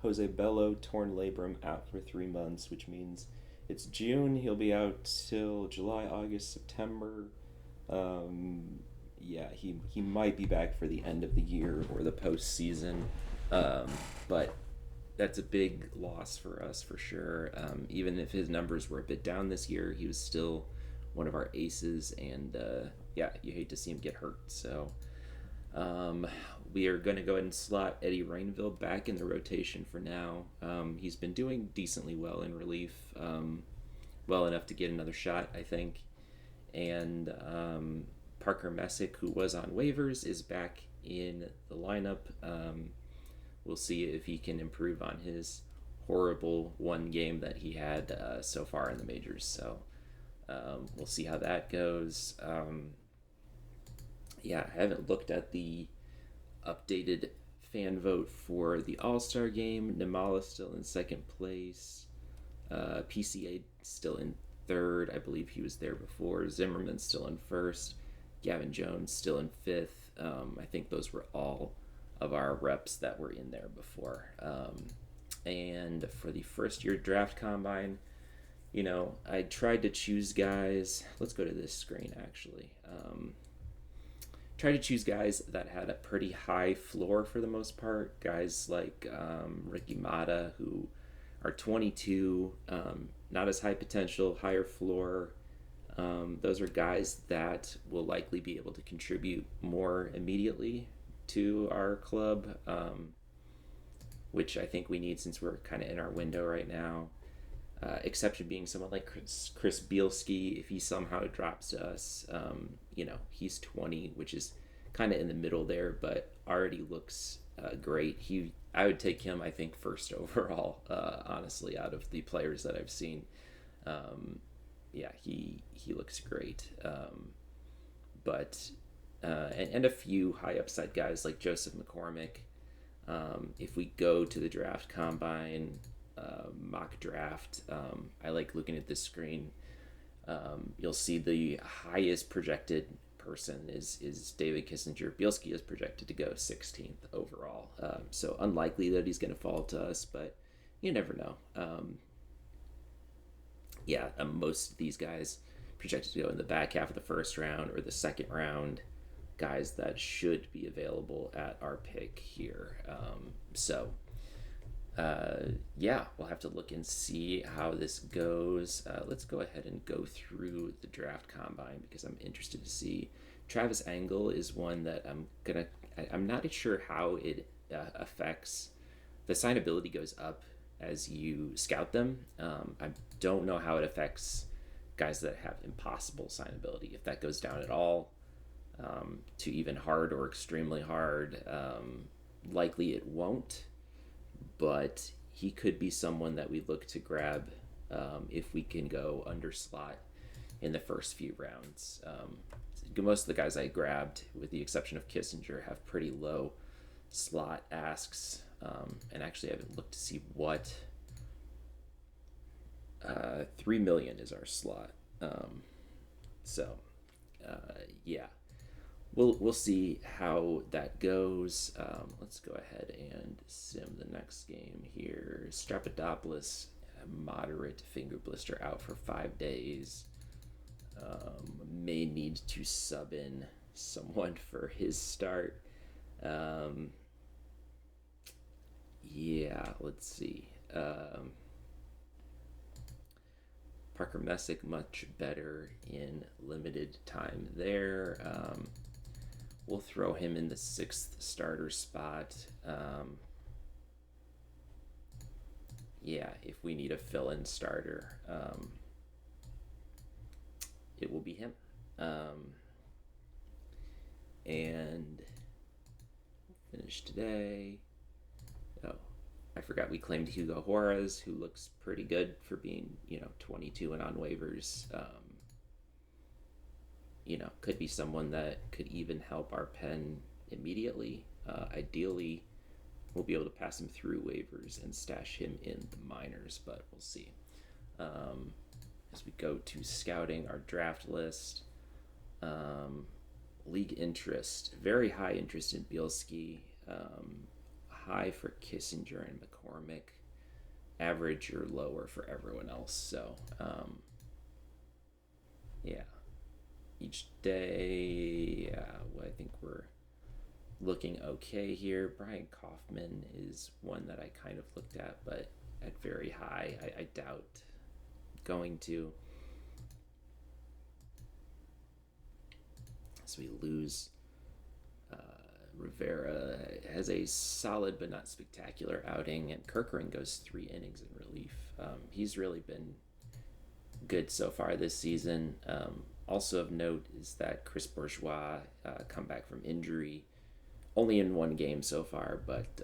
Jose Bello torn labrum out for 3 months, which means it's June. He'll be out till July, August, September. Yeah, he might be back for the end of the year or the postseason, but that's a big loss for us for sure. Even if his numbers were a bit down this year, he was still one of our aces, and yeah, you hate to see him get hurt. So we are going to go ahead and slot Eddie Rainville back in the rotation for now. He's been doing decently well in relief, well enough to get another shot, I think. And Parker Messick, who was on waivers, is back in the lineup. We'll see if he can improve on his horrible one game that he had so far in the majors. So we'll see how that goes. Yeah, I haven't looked at the updated fan vote for the All-Star game. Nimala's still in second place. PCA still in third. I believe he was there before. Zimmerman's still in first. Gavin Jones still in fifth. I think those were all of our reps that were in there before. And for the first year draft combine, you know, I tried to choose guys. Let's go to this screen actually. Try to choose guys that had a pretty high floor for the most part. Guys like Ricky Mata, who are 22, not as high potential, higher floor. Those are guys that will likely be able to contribute more immediately to our club, which I think we need since we're kind of in our window right now. Exception being someone like Chris Bielski. If he somehow drops to us, you know, he's 20, which is kind of in the middle there, but already looks great. I would take him, I think, first overall, honestly, out of the players that I've seen. Yeah, he looks great. But and a few high upside guys like Joseph McCormick. If we go to the draft combine, mock draft, I like looking at this screen. You'll see the highest projected person is David Kissinger. Bielski is projected to go 16th overall. So unlikely that he's going to fall to us, but you never know. Yeah, most of these guys projected to go in the back half of the first round or the second round, guys that should be available at our pick here. Yeah, we'll have to look and see how this goes. Let's go ahead and go through the draft combine because I'm interested to see. Travis Angle is one that I'm not sure how it affects. The signability goes up as you scout them. I don't know how it affects guys that have impossible signability. If that goes down at all to even hard or extremely hard, likely it won't. But he could be someone that we look to grab if we can go under slot in the first few rounds. Most of the guys I grabbed, with the exception of Kissinger, have pretty low slot asks. And actually I haven't looked to see what 3 million is our slot. Yeah. We'll see how that goes. Let's go ahead and sim the next game here. Strapidopoulos, moderate finger blister, out for 5 days. May need to sub in someone for his start. Yeah, let's see. Parker Messick, much better in limited time there. We'll throw him in the 6th starter spot. Yeah, if we need a fill-in starter, it will be him. And finish today. Oh, I forgot we claimed Hugo Juarez, who looks pretty good for being, 22 and on waivers. Could be someone that could even help our pen immediately. Ideally, we'll be able to pass him through waivers and stash him in the minors, but we'll see. as we go to scouting our draft list. League interest, very high interest in Bielski, high for Kissinger and McCormick, average or lower for everyone else. So, yeah, each day, well, I think we're looking okay here. Brian Kaufman is one that I kind of looked at, but at very high. I doubt going to. So we lose. Rivera has a solid but not spectacular outing, and Kerkering goes 3 innings in relief. He's really been good so far this season. Also of note is that Chris Bourgeois come back from injury, only in 1 game so far, but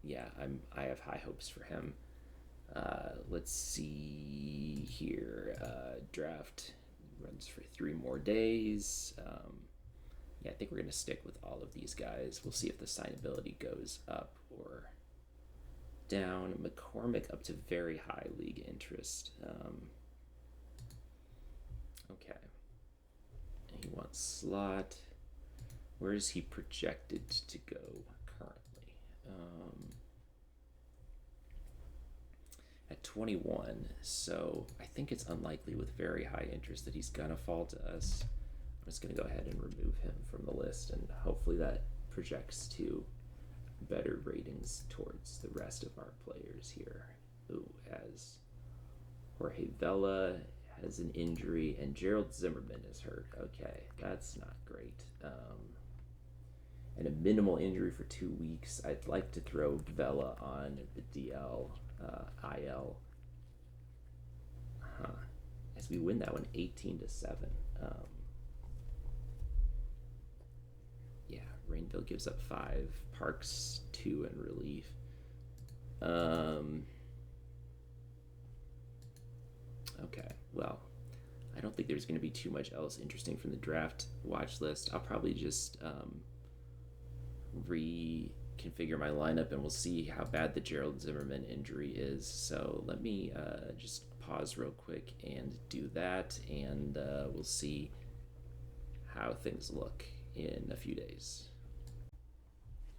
yeah, I have high hopes for him. Let's see here. Draft runs for 3 more days. Yeah, I think we're going to stick with all of these guys. We'll see if the signability goes up or down. McCormick up to very high league interest. Okay. He wants slot. Where is he projected to go currently? At 21. So I think it's unlikely with very high interest that he's going to fall to us. I'm just going to go ahead and remove him from the list, and hopefully that projects to better ratings towards the rest of our players here. Ooh, as Jorge Vela has an injury and Gerald Zimmerman is hurt. Okay, that's not great. And a minimal injury for 2 weeks. I'd like to throw Vela on the DL, IL. As we win that one 18-7. Yeah, Rainville gives up 5. Parks 2 in relief. Okay, well, I don't think there's going to be too much else interesting from the draft watch list. I'll probably just reconfigure my lineup, and we'll see how bad the Gerald Zimmerman injury is. So let me just pause real quick and do that, and we'll see how things look in a few days.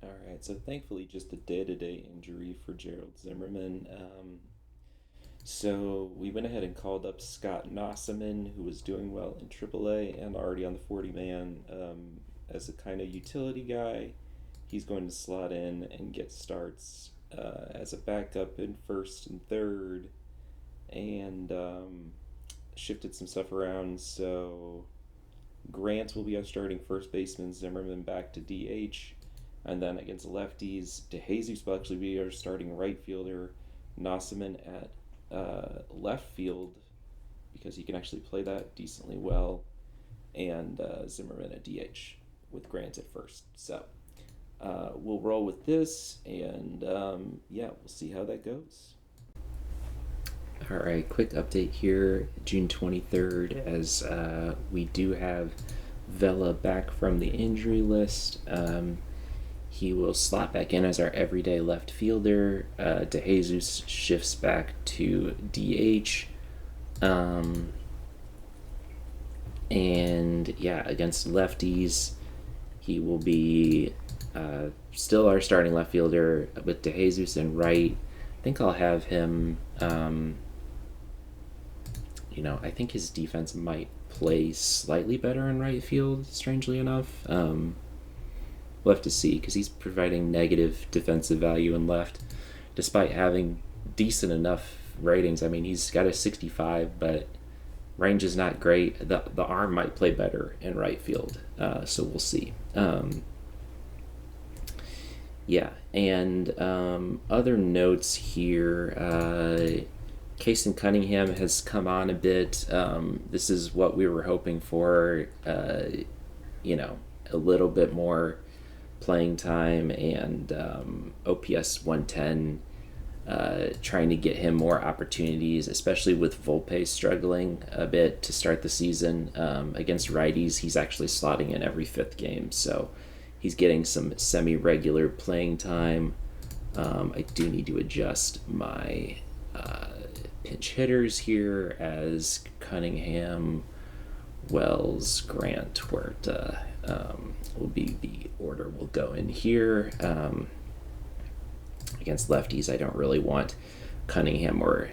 All right, so thankfully just a day-to-day injury for Gerald Zimmerman. So we went ahead and called up Scott Nossaman, who was doing well in AAA and already on the 40-man as a kind of utility guy. He's going to slot in and get starts as a backup in first and third, and shifted some stuff around. So Grant will be our starting first baseman, Zimmerman back to DH, and then against lefties, DeJesus will actually be our starting right fielder, Nossaman at left field because he can actually play that decently well, and Zimmerman at DH with Grant at first. So we'll roll with this, and yeah, we'll see how that goes. All right, quick update here, June 23rd, as we do have Vela back from the injury list. He will slot back in as our everyday left fielder. DeJesus shifts back to DH. And yeah, against lefties, he will be still our starting left fielder with DeJesus in right. I think I'll have him, I think his defense might play slightly better in right field, strangely enough. We'll have to see, because he's providing negative defensive value in left, despite having decent enough ratings. I mean, he's got a 65, but range is not great. The arm might play better in right field, so we'll see. Yeah, and other notes here. Kason Cunningham has come on a bit. This is what we were hoping for, a little bit more playing time, and OPS 110, trying to get him more opportunities, especially with Volpe struggling a bit to start the season. Against righties, he's actually slotting in every 5th game, so he's getting some semi-regular playing time. I do need to adjust my pinch hitters here as Cunningham, Wells, Grant, Huerta will be the order we'll go in here. Against lefties, I don't really want Cunningham or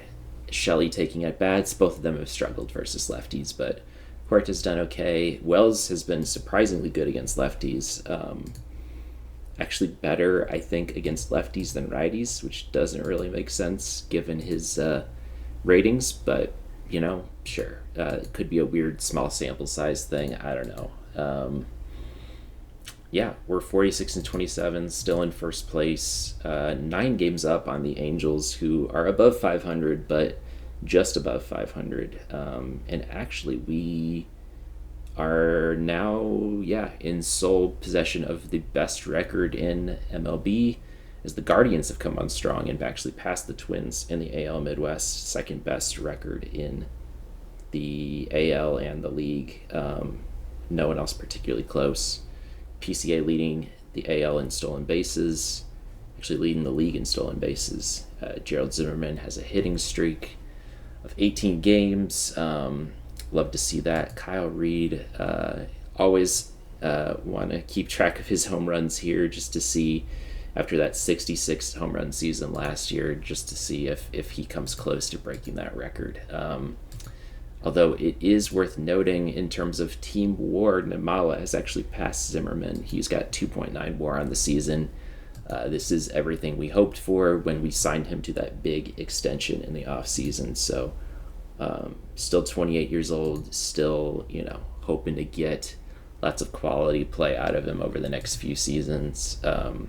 Shelley taking at bats. Both of them have struggled versus lefties, but Huerta's done okay. Wells has been surprisingly good against lefties. Actually better, I think, against lefties than righties, which doesn't really make sense given his ratings, but, sure. It could be a weird small sample size thing. I don't know. Yeah, we're 46-27, still in first place. 9 games up on the Angels, who are above 500, but just above 500. And actually, we are now, in sole possession of the best record in MLB, as the Guardians have come on strong and actually passed the Twins in the AL Midwest, second best record in the AL and the league. No one else particularly close. PCA leading the AL in stolen bases, actually leading the league in stolen bases. Gerald Zimmerman has a hitting streak of 18 games. Love to see that. Kyle Reed, always want to keep track of his home runs here just to see, after that 66 home run season last year, just to see if he comes close to breaking that record. Although it is worth noting in terms of team WAR, Nimala has actually passed Zimmerman. He's got 2.9 WAR on the season. This is everything we hoped for when we signed him to that big extension in the offseason. So still 28 years old, still, hoping to get lots of quality play out of him over the next few seasons. And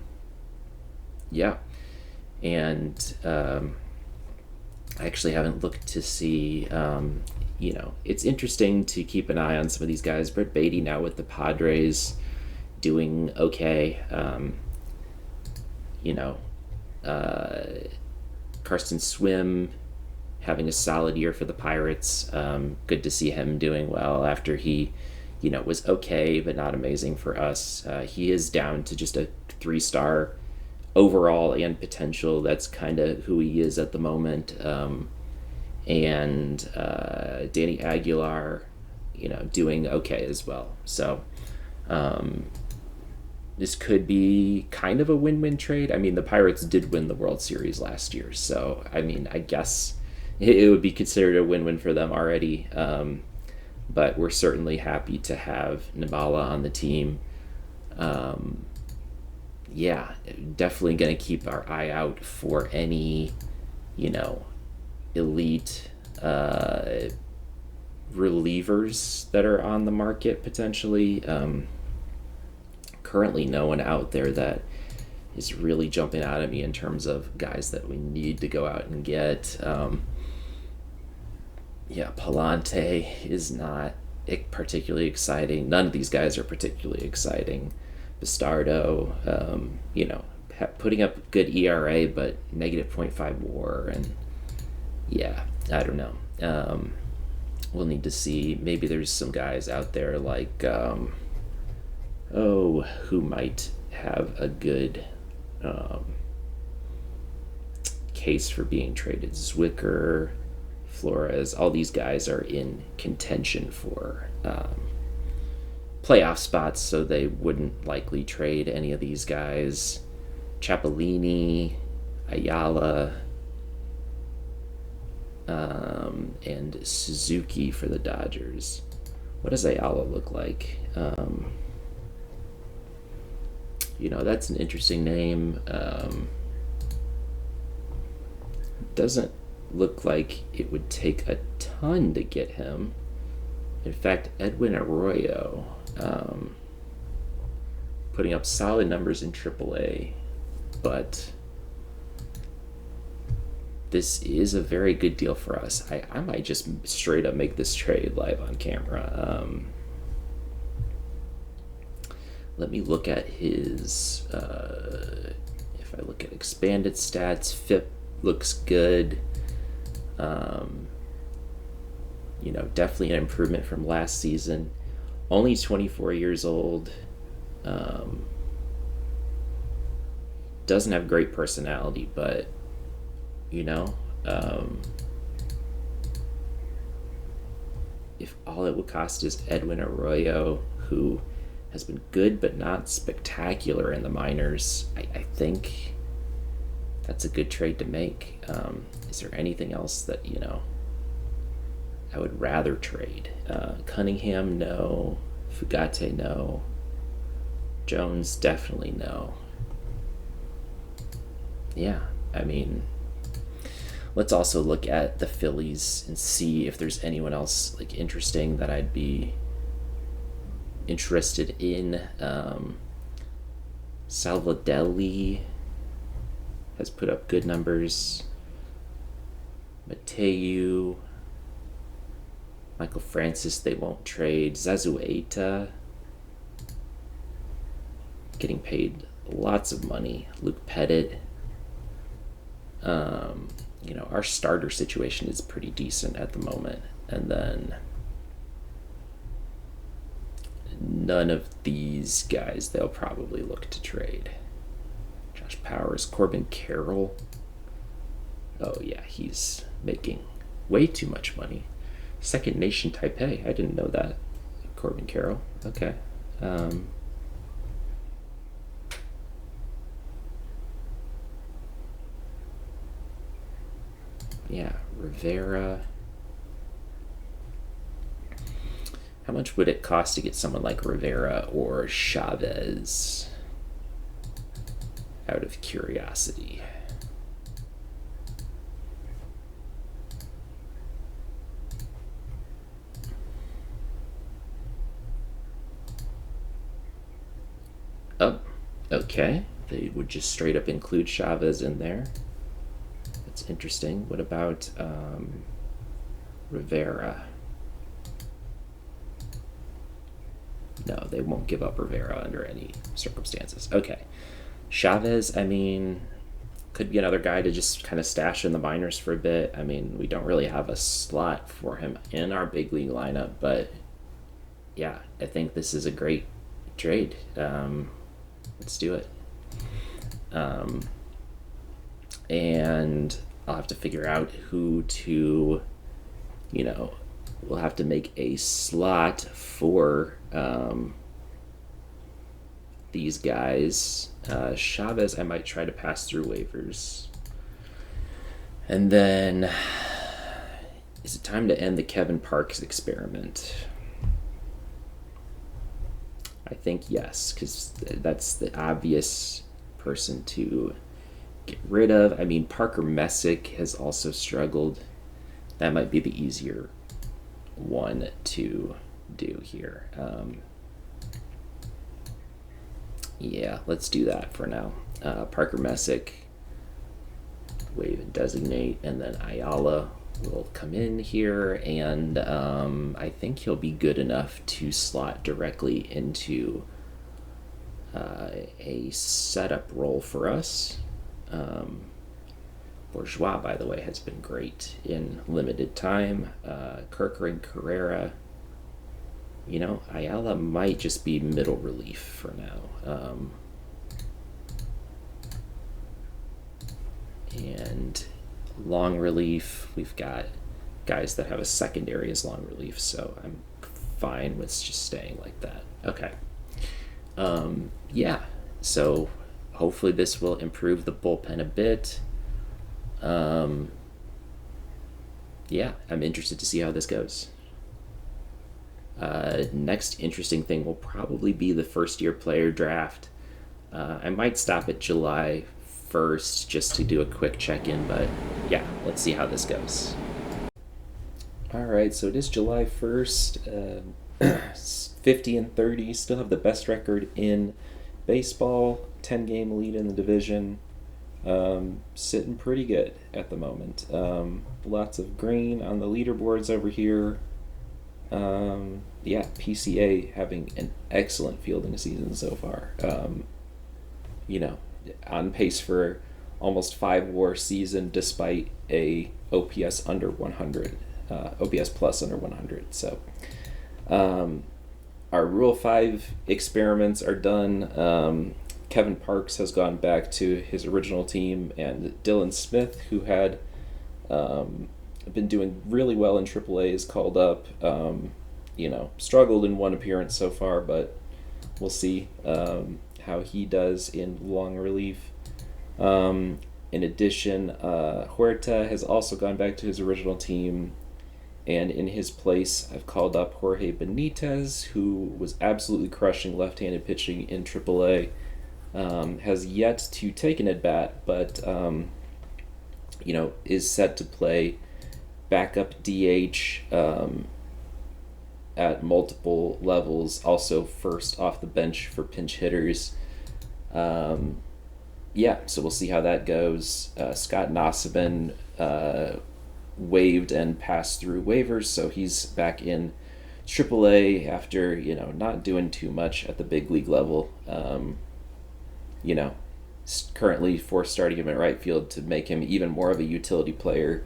I actually haven't looked to see... it's interesting to keep an eye on some of these guys. Brett Beatty now with the Padres doing okay. Karsten Swim having a solid year for the Pirates. Good to see him doing well after he, was okay, but not amazing for us. He is down to just a 3-star overall and potential. That's kind of who he is at the moment. And Danny Aguilar, doing okay as well. So this could be kind of a win-win trade. I mean, the Pirates did win the World Series last year, so I guess it would be considered a win-win for them already. But we're certainly happy to have Nimala on the team. Definitely going to keep our eye out for any, elite relievers that are on the market potentially. Currently no one out there that is really jumping out at me in terms of guys that we need to go out and get. Palante is not particularly exciting. None of these guys are particularly exciting. Bastardo, putting up good ERA but negative 0.5 WAR, and I don't know. We'll need to see. Maybe there's some guys out there like, who might have a good case for being traded. Zwicker, Flores, all these guys are in contention for playoff spots, so they wouldn't likely trade any of these guys. Cipollini, Ayala, and Suzuki for the Dodgers. What does Ayala look like? That's an interesting name. Doesn't look like it would take a ton to get him. In fact, Edwin Arroyo, putting up solid numbers in AAA, but this is a very good deal for us. I might just straight up make this trade live on camera. Let me look at his, if I look at expanded stats, FIP looks good. Definitely an improvement from last season. Only 24 years old. Doesn't have great personality, but if all it would cost is Edwin Arroyo, who has been good but not spectacular in the minors, I think that's a good trade to make. Is there anything else that, I would rather trade? Cunningham, no. Fugate, no. Jones, definitely no. Yeah, I mean, let's also look at the Phillies and see if there's anyone else like interesting that I'd be interested in. Salvadelli has put up good numbers. Mateu, Michael Francis, they won't trade. Zazueta, getting paid lots of money. Luke Pettit. Our starter situation is pretty decent at the moment. And then none of these guys they'll probably look to trade. Josh Powers, Corbin Carroll. Oh yeah, he's making way too much money. Second Nation Taipei, I didn't know that. Corbin Carroll, okay. Yeah, Rivera. How much would it cost to get someone like Rivera or Chavez? Out of curiosity. Oh, okay. They would just straight up include Chavez in there. That's interesting. What about Rivera? No, they won't give up Rivera under any circumstances. Okay. Chavez, I mean, could be another guy to just kind of stash in the minors for a bit. I mean, we don't really have a slot for him in our big league lineup, but yeah, I think this is a great trade. Let's do it. And I'll have to figure out who to, we'll have to make a slot for these guys. Chavez, I might try to pass through waivers. And then, is it time to end the Kevin Parks experiment? I think yes, because that's the obvious person to get rid of. I mean, Parker Messick has also struggled. That might be the easier one to do here. Yeah, let's do that for now. Parker Messick, waive and designate, and then Ayala will come in here, and I think he'll be good enough to slot directly into a setup role for us. Bourgeois, by the way, has been great in limited time. Kirker and Carrera, Ayala might just be middle relief for now. And long relief, we've got guys that have a secondary as long relief, so I'm fine with just staying like that. Okay. Yeah, so hopefully this will improve the bullpen a bit. Yeah, I'm interested to see how this goes. Next interesting thing will probably be the first-year player draft. I might stop at July 1st just to do a quick check-in, but yeah, let's see how this goes. All right, so it is July 1st. 50-30, still have the best record in baseball, 10-game lead in the division. Sitting pretty good at the moment. Lots of green on the leaderboards over here. Yeah, PCA having an excellent fielding season so far. On pace for almost 5 WAR season despite a OPS under 100, OPS plus under 100. So our Rule 5 experiments are done. Kevin Parks has gone back to his original team, and Dylan Smith, who had been doing really well in AAA, is called up. Struggled in one appearance so far, but we'll see how he does in long relief. In addition, Huerta has also gone back to his original team, and in his place, I've called up Jorge Benitez, who was absolutely crushing left-handed pitching in AAA. Has yet to take an at-bat, but is set to play backup DH at multiple levels, also first off the bench for pinch hitters. So we'll see how that goes. Scott Nossaban waived and passed through waivers, so he's back in AAA after, not doing too much at the big league level. Currently forced starting him at right field to make him even more of a utility player.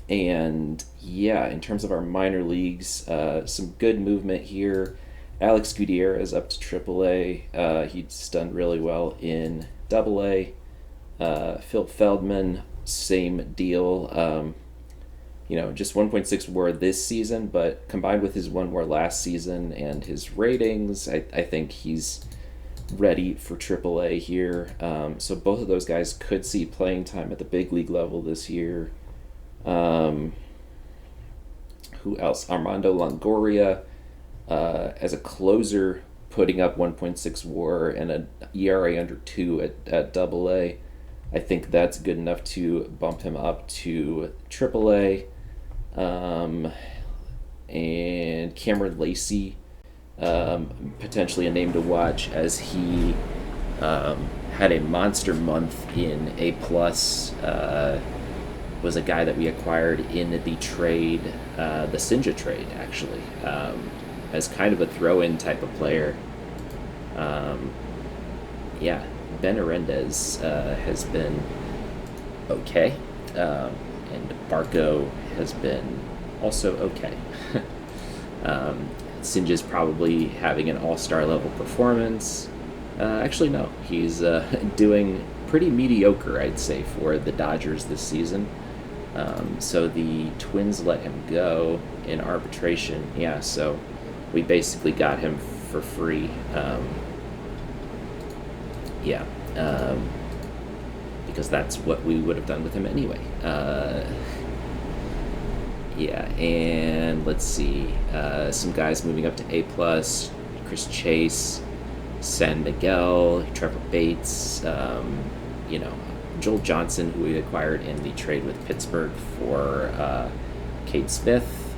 In terms of our minor leagues, some good movement here. Alex Gutierrez up to AAA. He's done really well in AA. Phil Feldman, same deal. Just 1.6 WAR this season, but combined with his 1 WAR last season and his ratings, I think he's ready for AAA here. So both of those guys could see playing time at the big league level this year. Who else? Armando Longoria, as a closer, putting up 1.6 WAR and an ERA under 2 at AA. I think that's good enough to bump him up to AAA. And Cameron Lacey, potentially a name to watch, as he had a monster month in A+. Was a guy that we acquired in the trade, the Sinja trade, actually, as kind of a throw-in type of player. Ben Arendez has been okay, and Barco has been also okay. Sinja's probably having an all-star level performance. Actually, no. He's doing pretty mediocre, I'd say, for the Dodgers this season. So the Twins let him go in arbitration. So we basically got him for free. Because that's what we would have done with him anyway. And let's see. Some guys moving up to A+. Chris Chase, San Miguel, Trevor Bates, Joel Johnson, who we acquired in the trade with Pittsburgh for Cade Smith,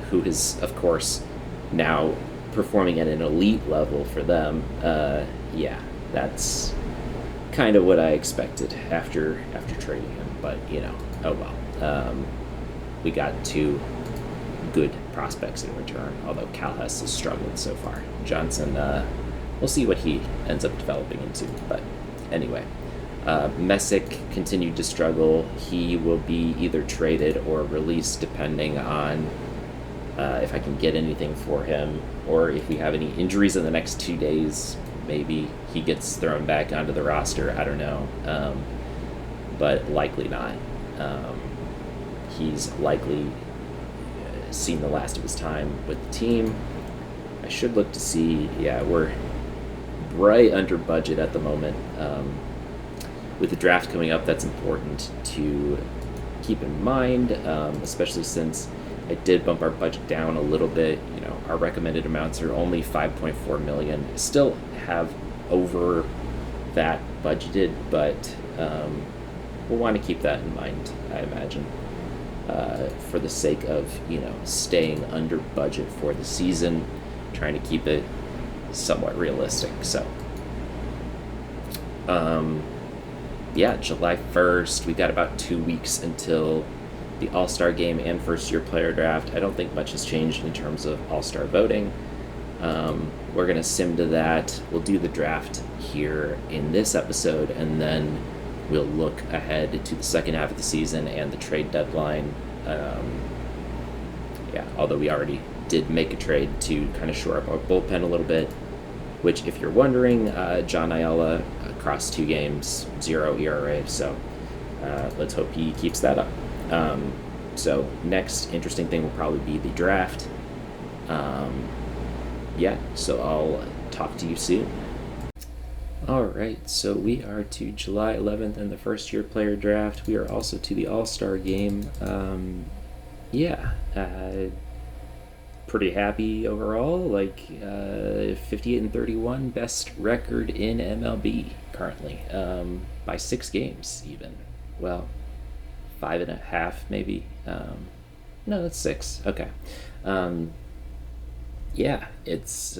who is, of course, now performing at an elite level for them. That's kind of what I expected after trading him, but oh well. We got 2 good prospects in return, although Calhoun has struggled so far. Johnson, we'll see what he ends up developing into, but anyway. Messick continued to struggle. He will be either traded or released depending on if I can get anything for him, or if we have any injuries in the next 2 days, maybe he gets thrown back onto the roster. I don't know, but likely not. He's likely seen the last of his time with the team. I should look to see, we're right under budget at the moment. With the draft coming up, that's important to keep in mind, especially since I did bump our budget down a little bit. Our recommended amounts are only $5.4 million. Still have over that budgeted, but we'll want to keep that in mind, I imagine, for the sake of, staying under budget for the season, trying to keep it somewhat realistic. So, July 1st, we got about 2 weeks until the All-Star game and first-year player draft. I don't think much has changed in terms of All-Star voting. We're going to sim to that. We'll do the draft here in this episode, and then we'll look ahead to the second half of the season and the trade deadline. Although we already did make a trade to kind of shore up our bullpen a little bit, which, if you're wondering, John Ayala across 2 games, 0 ERA, so Let's hope he keeps that up. Um, so next interesting thing will probably be the draft. Um, yeah, so I'll talk to you soon. All right, so we are to July 11th and the first year player draft. We are also to the All Star game. Yeah, pretty happy overall. 58 and 31, best record in MLB currently, by 6 games even. Well, 5.5 maybe. No, that's 6. Okay. Um, yeah, it's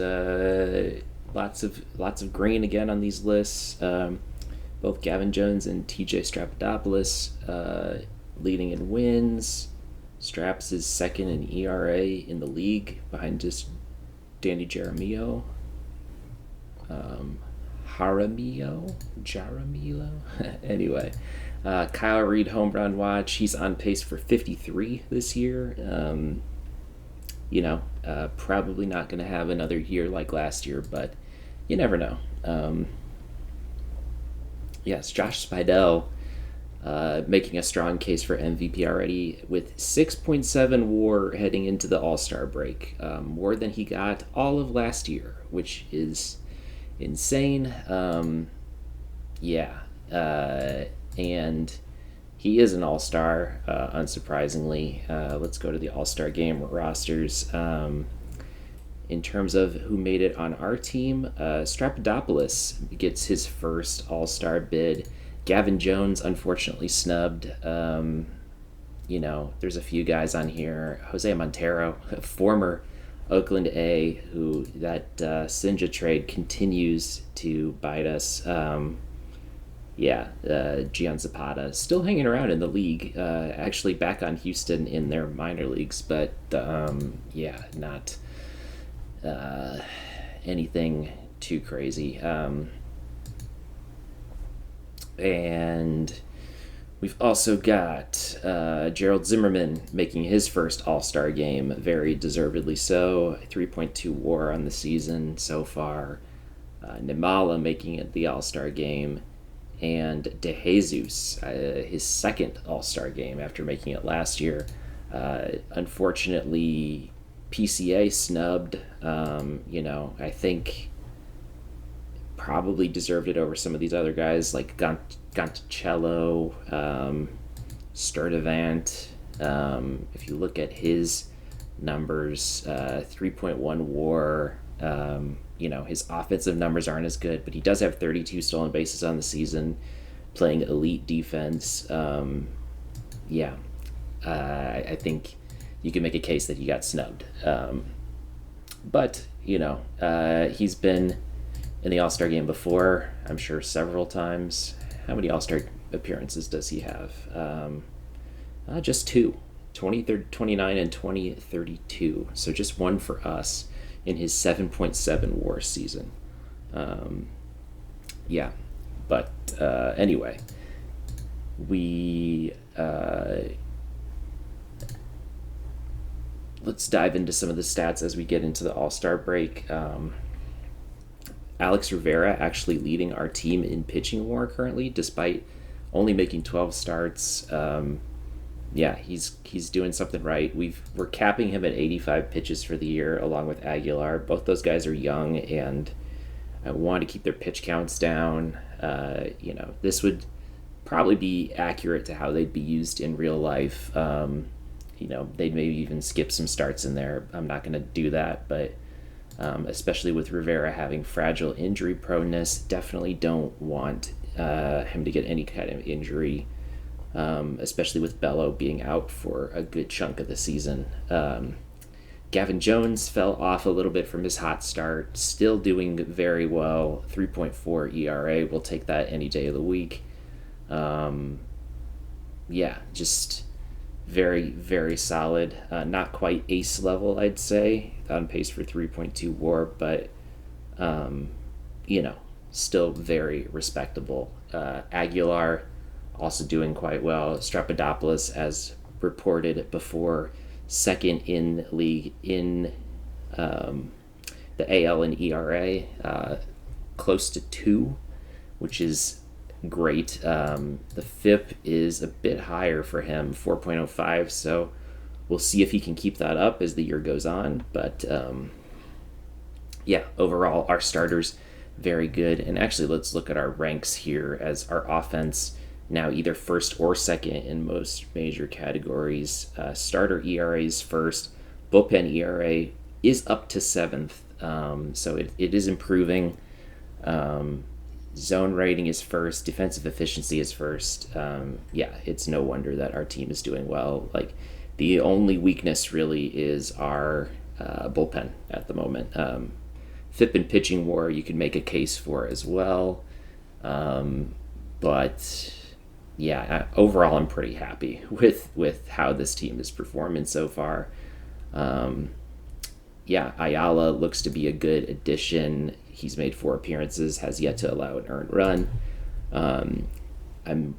lots of green again on these lists. Both Gavin Jones and TJ Strappadopoulos leading in wins. Straps is second in ERA in the league behind just Danny Jaramillo. Um, Jaramillo? Anyway, Kyle Reed home run watch. He's on pace for 53 this year. Probably not going to have another year like last year, but you never know. Yes, Josh Spidell making a strong case for MVP already with 6.7 WAR heading into the All-Star break, more than he got all of last year, which is insane. Yeah, and he is an All-Star, unsurprisingly. Let's go to the All-Star game rosters. In terms of who made it on our team, Strappadopoulos gets his first All-Star bid. Gavin Jones, unfortunately, snubbed. There's a few guys on here. Jose Montero, former Oakland A, who that Sinja trade continues to bite us. Gian Zapata still hanging around in the league. Actually back on Houston in their minor leagues, but not anything too crazy. And we've also got Gerald Zimmerman making his first All-Star game, very deservedly so. 3.2 WAR on the season so far. Nimala making it the All-Star game. And De Jesus, his second All-Star game after making it last year. Unfortunately, PCA snubbed. I think probably deserved it over some of these other guys like Gonticello, Sturdivant. If you look at his numbers, 3.1 WAR. His offensive numbers aren't as good, but he does have 32 stolen bases on the season, playing elite defense. I think you can make a case that he got snubbed. But he's been in the All-Star game before, I'm sure several times. How many All-Star appearances does he have? Just 2, 2029 and 2032. So just one for us in his 7.7 WAR season. Anyway, we let's dive into some of the stats as we get into the All-Star break. Alex Rivera actually leading our team in pitching WAR currently, despite only making 12 starts. He's doing something right. We're capping him at 85 pitches for the year, along with Aguilar. Both those guys are young, and I want to keep their pitch counts down. This would probably be accurate to how they'd be used in real life. They'd maybe even skip some starts in there. I'm not going to do that, but especially with Rivera having fragile injury proneness, definitely don't want him to get any kind of injury. Especially with Bello being out for a good chunk of the season. Gavin Jones fell off a little bit from his hot start, still doing very well, 3.4 ERA, we'll take that any day of the week. Just very, very solid. Not quite ace level, I'd say, on pace for 3.2 WAR, but, still very respectable. Aguilar also doing quite well. Strappadopoulos, as reported before, second in league in the AL in ERA, close to 2, which is great. The FIP is a bit higher for him, 4.05. So we'll see if he can keep that up as the year goes on. But yeah, overall, our starters very good. And actually, let's look at our ranks here as our offense now either first or second in most major categories. Starter ERA is first, bullpen ERA is up to seventh, so it is improving. Zone rating is first, defensive efficiency is first. Yeah, it's no wonder that our team is doing well. Like, the only weakness really is our bullpen at the moment. FIP and pitching WAR you could make a case for as well, but yeah, overall I'm pretty happy with how this team is performing so far. Yeah, Ayala looks to be a good addition. He's made 4 appearances, has yet to allow an earned run. I'm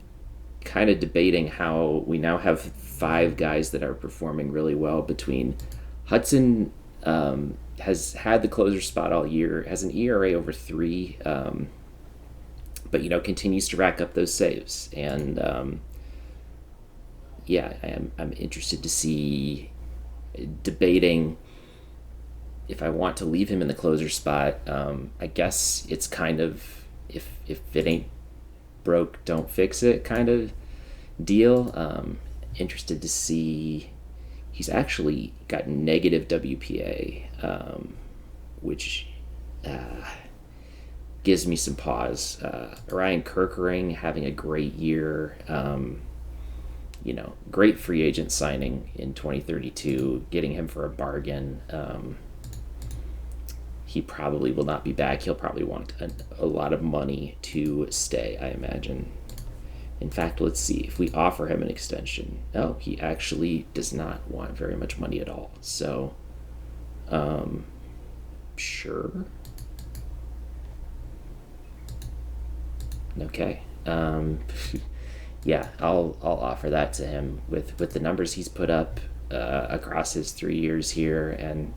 kind of debating how we now have 5 guys that are performing really well. Between Hudson, has had the closer spot all year, has an ERA over 3, but continues to rack up those saves. And yeah, I'm interested to see, debating if I want to leave him in the closer spot. I guess it's kind of, if it ain't broke, don't fix it kind of deal. Interested to see. He's actually got negative WPA, which gives me some pause. Ryan Kerkering having a great year. Great free agent signing in 2032, getting him for a bargain. He probably will not be back. He'll probably want a lot of money to stay, I imagine. In fact, let's see if we offer him an extension. No, he actually does not want very much money at all. So, sure. Okay. Yeah, I'll offer that to him with the numbers he's put up across his 3 years here, and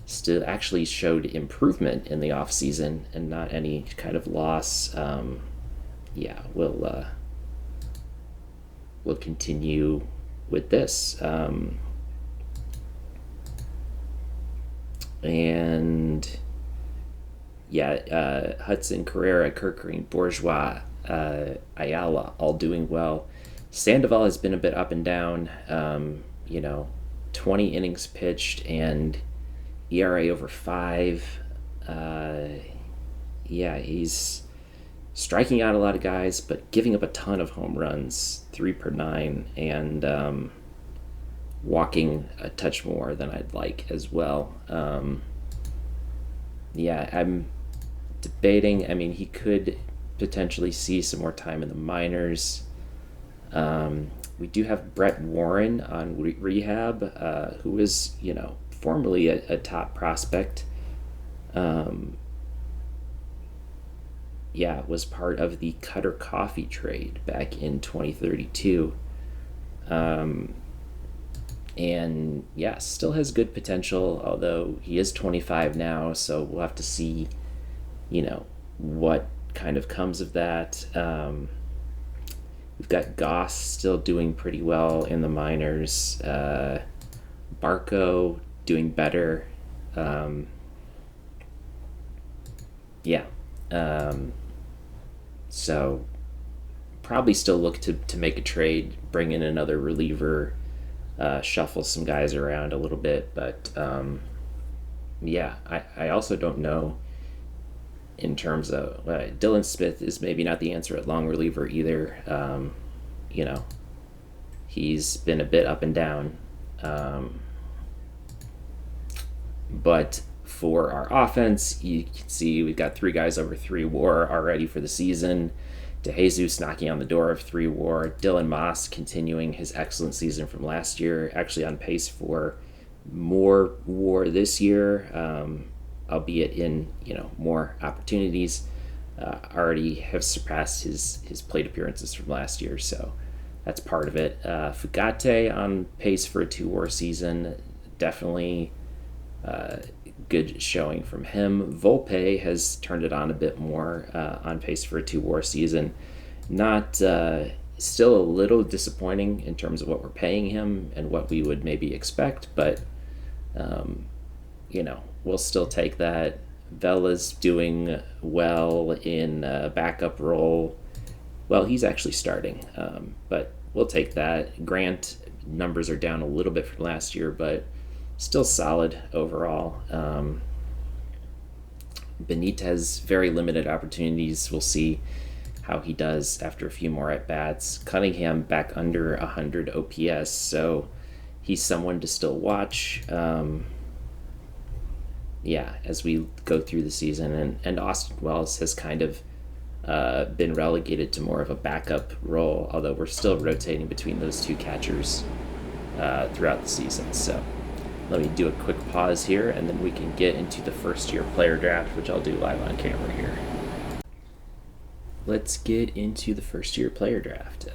still actually showed improvement in the off season and not any kind of loss. Yeah, we'll continue with this. And yeah, Hudson, Carrera, Kerkering, Bourgeois, Ayala, all doing well. Sandoval has been a bit up and down. 20 innings pitched and ERA over 5. Yeah, he's striking out a lot of guys, but giving up a ton of home runs, 3 per 9, and walking a touch more than I'd like as well. Yeah, I'm debating. I mean, he could potentially see some more time in the minors. We do have Brett Warren on rehab, who is, formerly a top prospect. Yeah, was part of the Cutter Coffee trade back in 2032. And yeah, still has good potential, although he is 25 now, so we'll have to see, what kind of comes of that. We've got Goss still doing pretty well in the minors. Barco doing better. Yeah. So probably still look to make a trade, bring in another reliever, shuffle some guys around a little bit. But yeah, I also don't know in terms of Dylan Smith is maybe not the answer at long reliever either. He's been a bit up and down. But for our offense, you can see we've got 3 guys over 3 WAR already for the season. DeJesus knocking on the door of 3 WAR. Dylan Moss continuing his excellent season from last year, actually on pace for more WAR this year, albeit in more opportunities. Already have surpassed his plate appearances from last year, so that's part of it. Fugate on pace for a 2 WAR season, definitely good showing from him. Volpe has turned it on a bit more, on pace for a 2 WAR season. Not still a little disappointing in terms of what we're paying him and what we would maybe expect, but um, we'll still take that. Vela's doing well in a backup role. Well, he's actually starting, but we'll take that. Grant numbers are down a little bit from last year, but still solid overall. Benitez, very limited opportunities. We'll see how he does after a few more at bats. Cunningham back under 100 OPS, so he's someone to still watch. As we go through the season, and Austin Wells has kind of been relegated to more of a backup role, although we're still rotating between those two catchers throughout the season. So let me do a quick pause here, and then we can get into the first year player draft, which I'll do live on camera here. Let's get into the first year player draft.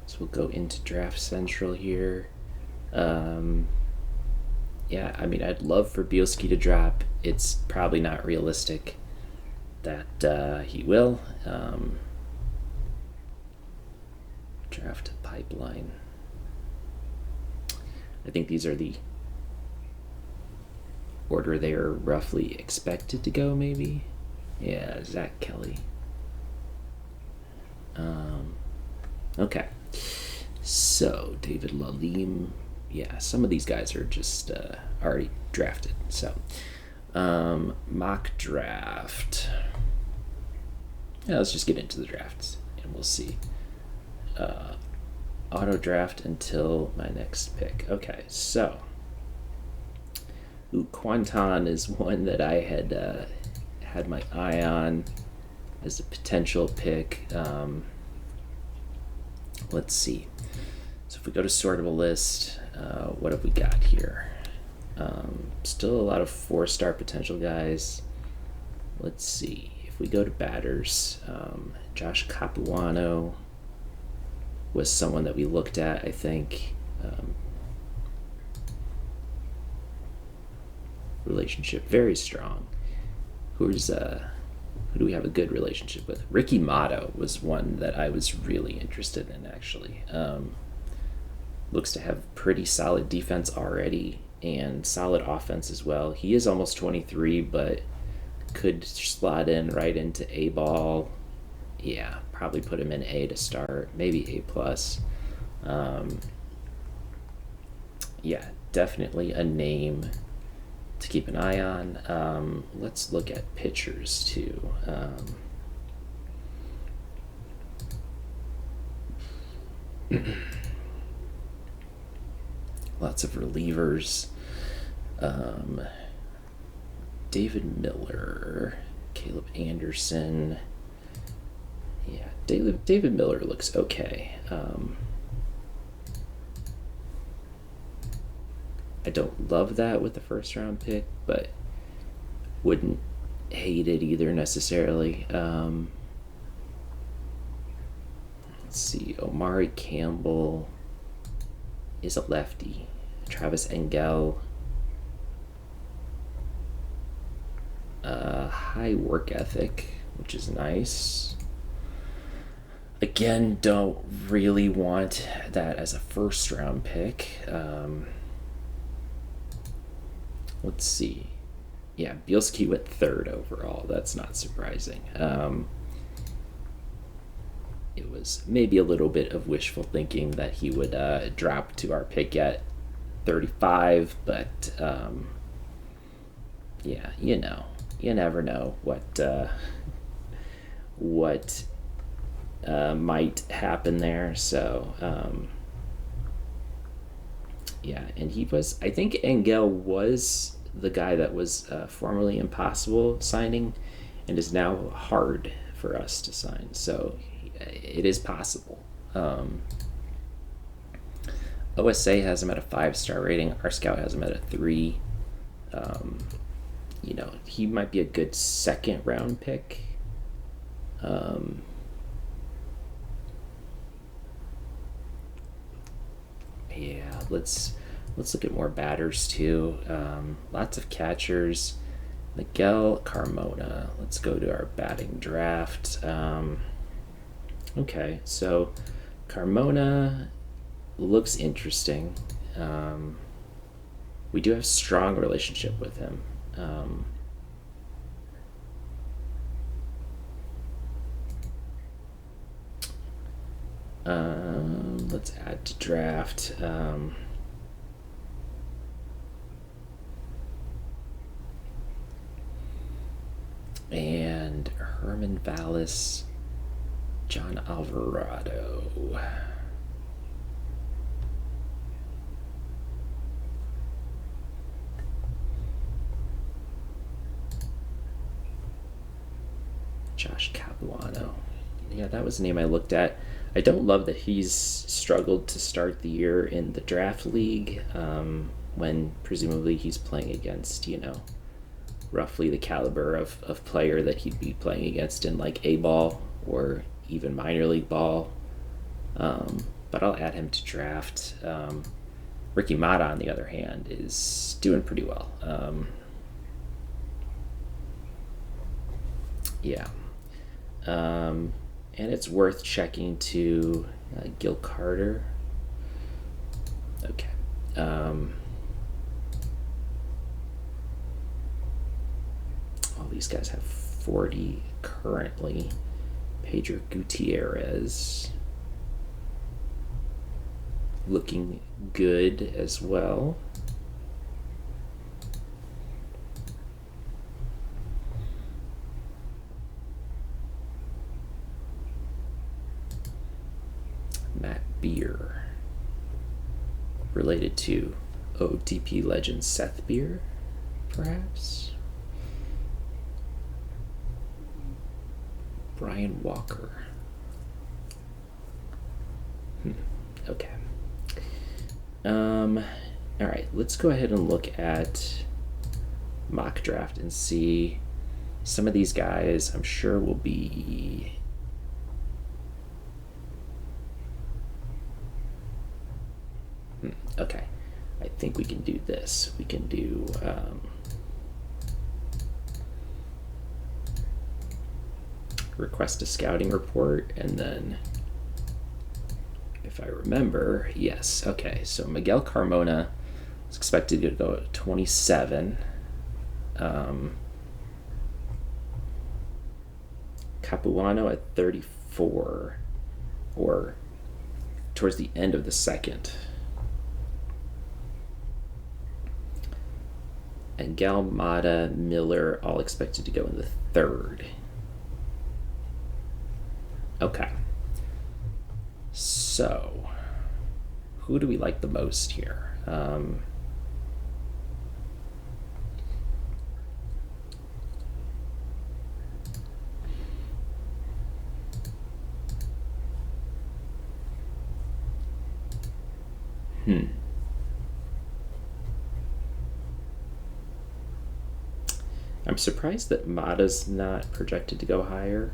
So we'll go into Draft Central here. I'd love for Bielski to drop. It's probably not realistic that he will. Draft pipeline. I think these are the order they are roughly expected to go, maybe. Yeah, Zach Kelly. Okay. So, David Lalim. Yeah, some of these guys are just already drafted. So, mock draft. Yeah, let's just get into the drafts, and we'll see. Auto draft until my next pick. Okay, so Quanton is one that I had my eye on as a potential pick. Let's see. So if we go to sortable list, what have we got here? Still a lot of 4-star potential guys. Let's see. If we go to batters, Josh Capuano was someone that we looked at, I think. Relationship very strong. Who do we have a good relationship with? Ricky Motto was one that I was really interested in, actually. Looks to have pretty solid defense already and solid offense as well. He is almost 23, but could slot in right into A ball. Yeah, probably put him in A to start, maybe A plus. Definitely a name to keep an eye on. Let's look at pitchers too. Lots of relievers. David Miller, Caleb Anderson. Yeah, David Miller looks okay. I don't love that with the first round pick, but wouldn't hate it either necessarily. Let's see, Omari Campbell is a lefty. Travis Engel, high work ethic, which is nice. Again, don't really want that as a first round pick. Let's see. Yeah, Bielski went 3rd overall. That's not surprising. It was maybe a little bit of wishful thinking that he would drop to our pick at 35, but you never know what might happen there. So and he was, I think Engel was the guy that was formerly impossible signing and is now hard for us to sign. So it is possible. OSA has him at a 5-star rating. Our scout has him at a 3. He might be a good 2nd round pick. Let's look at more batters too. Lots of catchers. Miguel Carmona. Let's go to our batting draft. Okay, so Carmona looks interesting. Um, we do have strong relationship with him. Um, let's add to draft. And Herman Vallis, John Alvarado. Josh Capuano. Yeah, that was a name I looked at. I don't love that he's struggled to start the year in the draft league when presumably he's playing against, roughly the caliber of player that he'd be playing against in like A ball or even minor league ball. But I'll add him to draft. Ricky Mata, on the other hand, is doing pretty well. Yeah. And it's worth checking to Gil Carter. Okay. All these guys have 40 currently. Pedro Gutierrez looking good as well. Matt Beer, related to OOTP legend Seth Beer, perhaps. Brian Walker. Okay. All right, let's go ahead and look at mock draft and see some of these guys. I'm sure will be okay. I think we can do this. We can do request a scouting report, and then if I remember, yes. Okay, so Miguel Carmona is expected to go at 27. Capuano at 34, or towards the end of the second. And Galmada, Miller, all expected to go in the third. Okay. So, who do we like the most here? I'm surprised that Mata's not projected to go higher.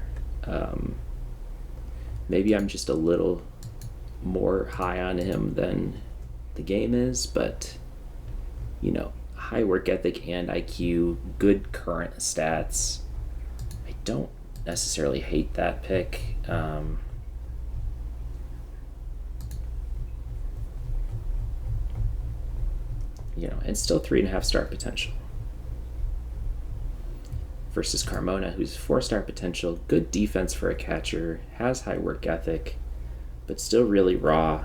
Maybe I'm just a little more high on him than the game is, but high work ethic and IQ, good current stats. I don't necessarily hate that pick. And still 3.5 star potential. Versus Carmona, who's 4-star potential, good defense for a catcher, has high work ethic, but still really raw,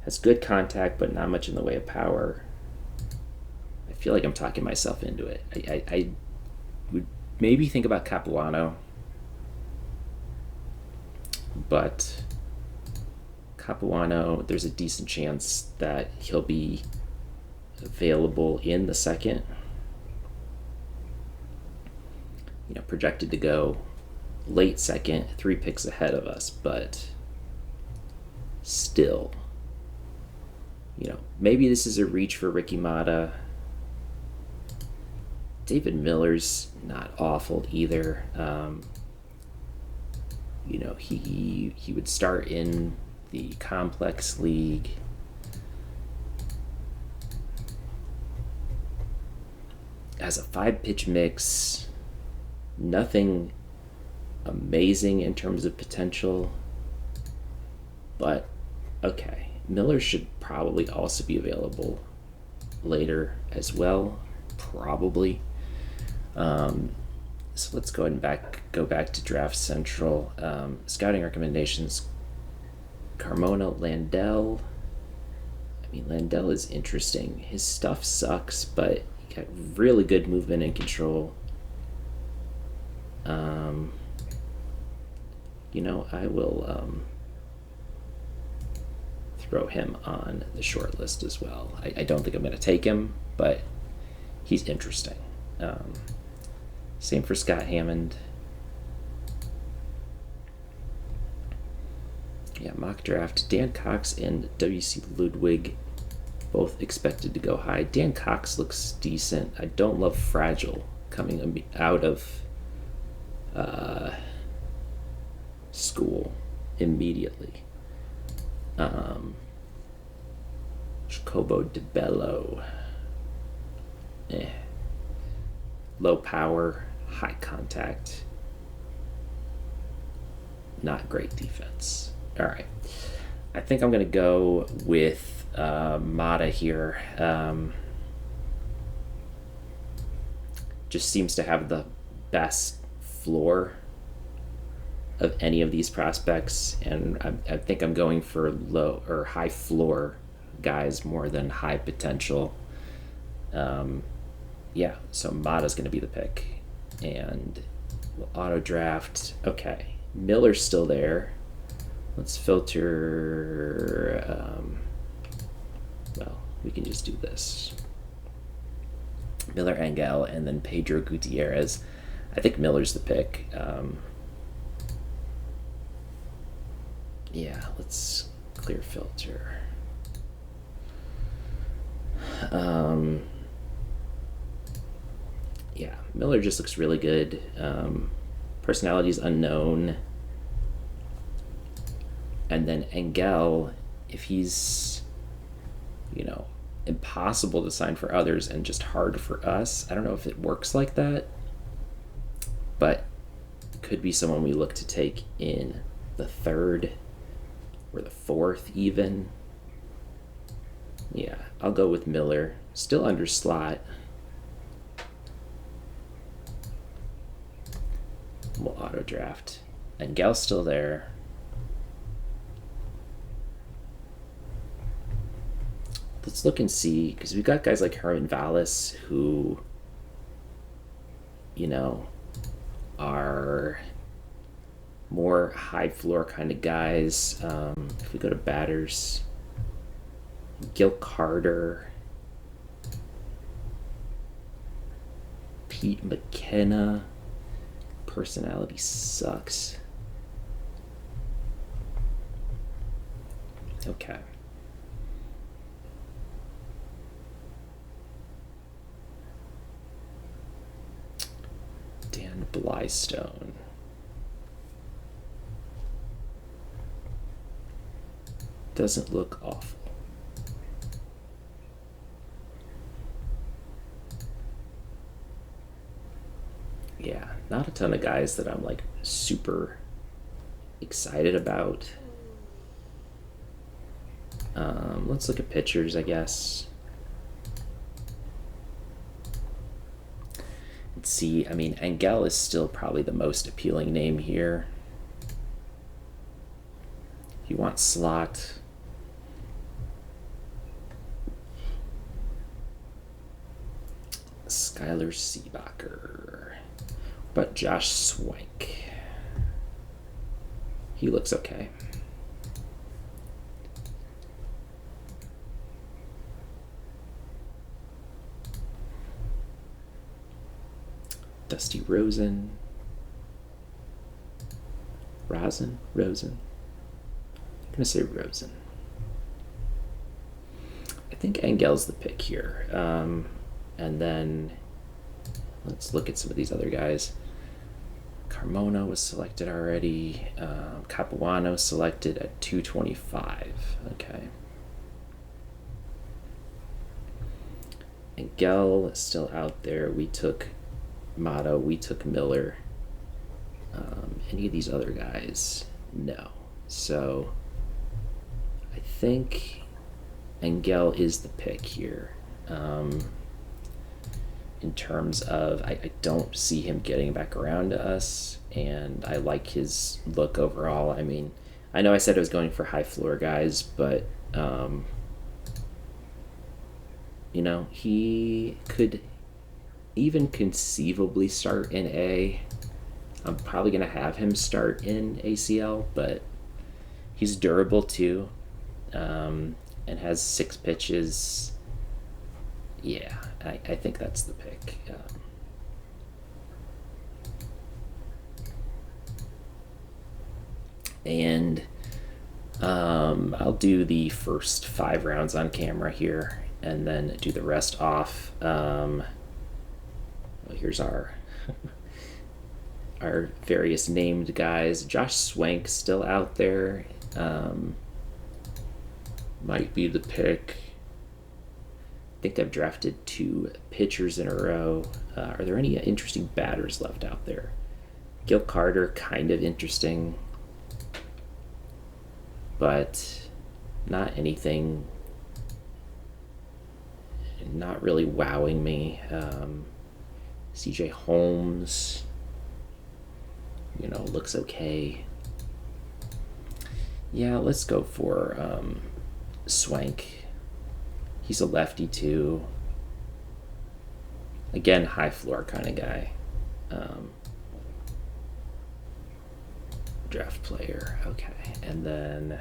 has good contact, but not much in the way of power. I feel like I'm talking myself into it. I would maybe think about Capuano, but Capuano, there's a decent chance that he'll be available in the second. Projected to go late second, 3 picks ahead of us, but still, maybe this is a reach for Ricky Mata. David Miller's not awful either. He would start in the complex league. Has a 5-pitch mix. Nothing amazing in terms of potential, but okay. Miller should probably also be available later as well, probably. So let's go ahead and go back to Draft Central. Scouting recommendations: Carmona, Landell. I mean, Landell is interesting. His stuff sucks, but he got really good movement and control. I will throw him on the short list as well. I don't think I'm going to take him, but he's interesting. Same for Scott Hammond. Yeah, mock draft. Dan Cox and W.C. Ludwig both expected to go high. Dan Cox looks decent. I don't love Fragile coming out of school immediately. Jacobo DeBello. Low power, high contact. Not great defense. All right. I think I'm going to go with Mata here. Just seems to have the best floor of any of these prospects, and I think I'm going for low or high floor guys more than high potential. Yeah, so Mata's going to be the pick, and we'll auto draft. Okay, Miller's still there. Let's filter. Well, we can just do this. Miller, Engel, and then Pedro Gutierrez. I think Miller's the pick. Yeah, let's clear filter. Yeah, Miller just looks really good. Personality's unknown. And then Engel, if he's, impossible to sign for others and just hard for us, I don't know if it works like that, but could be someone we look to take in the third or the fourth even. Yeah, I'll go with Miller. Still under slot. We'll auto draft. And Engel's still there. Let's look and see, because we've got guys like Herman Vallis who, are more high floor kind of guys. If we go to batters, Gil Carter, Pete McKenna, personality sucks. Okay. Dan Blystone. Doesn't look awful. Yeah, not a ton of guys that I'm like super excited about. Let's look at pitchers, I guess. Let's see. I mean, Engel is still probably the most appealing name here. If you want slot, Skylar Seebacher. But Josh Swank. He looks okay. Dusty Rosen. Rosen? I'm gonna say Rosen. I think Engel's the pick here. And then let's look at some of these other guys. Carmona was selected already. Capuano selected at 225. Okay. Engel is still out there. We took Motto. We took Miller. Any of these other guys? No. So I think Engel is the pick here. In terms of, I don't see him getting back around to us, and I like his look overall. I mean, I know I said I was going for high floor guys, but he could even conceivably start in A. I'm probably going to have him start in ACL, but he's durable too, and has 6 pitches. Yeah, I think that's the pick. And I'll do the first 5 rounds on camera here, and then do the rest off. Here's our our various named guys. Josh Swank still out there. Might be the pick. I think I've drafted 2 pitchers in a row. Are there any interesting batters left out there? Gil Carter, kind of interesting, but not anything, not really wowing me. CJ Holmes, looks okay. Yeah, let's go for Swank. He's a lefty too. Again, high floor kind of guy. Draft player. Okay, and then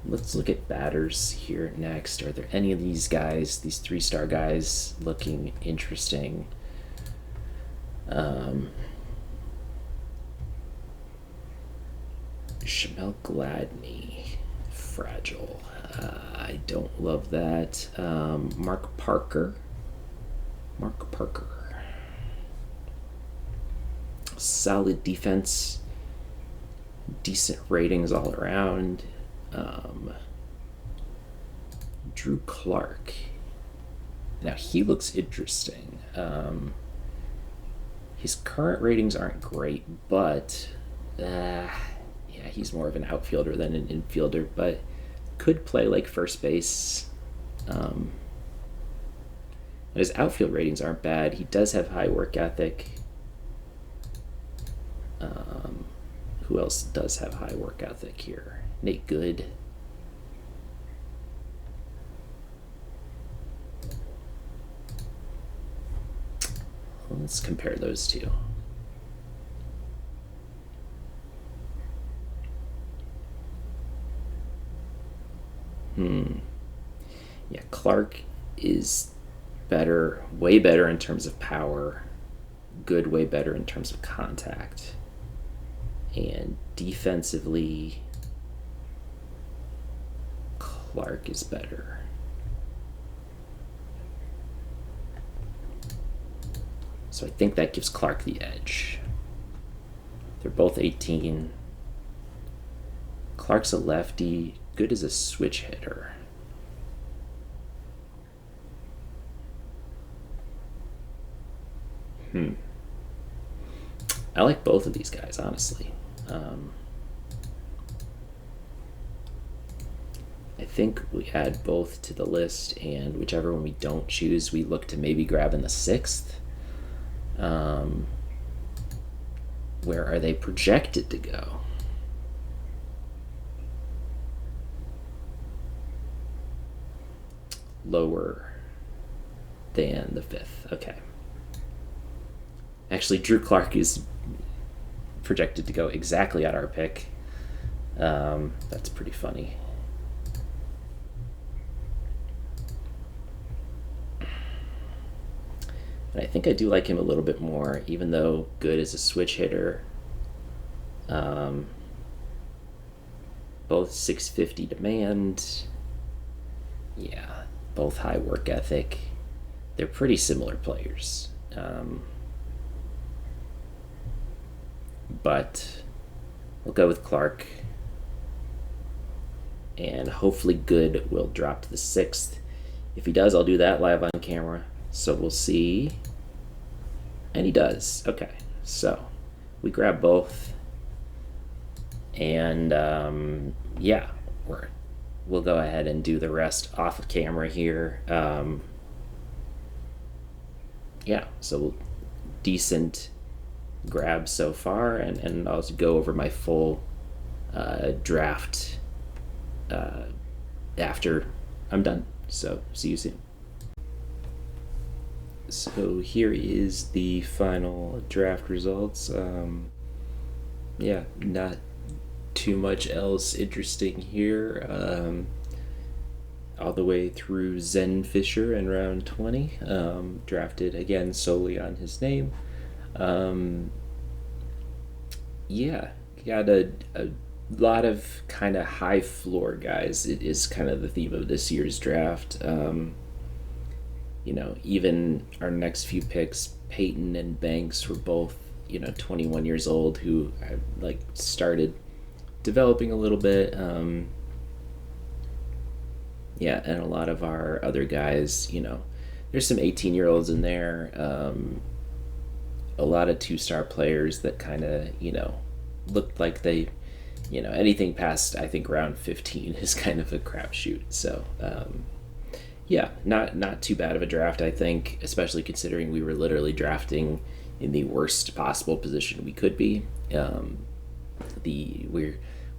let's look at batters here next. Are there any of these guys, these 3-star guys, looking interesting? Shamel Gladney, fragile. I don't love that. Mark Parker. Solid defense. Decent ratings all around. Drew Clark. Now he looks interesting. His current ratings aren't great, but he's more of an outfielder than an infielder, but could play like first base. And his outfield ratings aren't bad. He does have high work ethic. Who else does have high work ethic here? Nate Good. Let's compare those two. Yeah, Clark is better, way better in terms of power. Good, way better in terms of contact. And defensively, Clark is better. So I think that gives Clark the edge. They're both 18. Clark's a lefty. Good as a switch hitter. I like both of these guys, honestly. I think we add both to the list, and whichever one we don't choose, we look to maybe grab in the 6th. Where are they projected to go? Lower than the 5th. Okay. Actually, Drew Clark is projected to go exactly at our pick. That's pretty funny. And I think I do like him a little bit more, even though Good is a switch hitter. Both 650 demand. Yeah, both high work ethic. They're pretty similar players. But we'll go with Clark. And hopefully Good will drop to the 6th. If he does, I'll do that live on camera. So we'll see. And he does. Okay, so we grab both, and yeah, we'll go ahead and do the rest off of camera here. Yeah, so decent grab so far, and I'll go over my full draft after I'm done. So see you soon. So here is the final draft results. Yeah, not too much else interesting here. All the way through Zen Fisher in round 20, drafted again solely on his name. Yeah, got a lot of kind of high floor guys. It is kind of the theme of this year's draft. Even our next few picks, Peyton and Banks, were both 21 years old, who like started developing a little bit. Yeah, and a lot of our other guys, there's some 18-year-olds in there. A lot of two-star players that kind of looked like they, anything past I think round 15 is kind of a crapshoot. So yeah, not too bad of a draft, I think, especially considering we were literally drafting in the worst possible position we could be.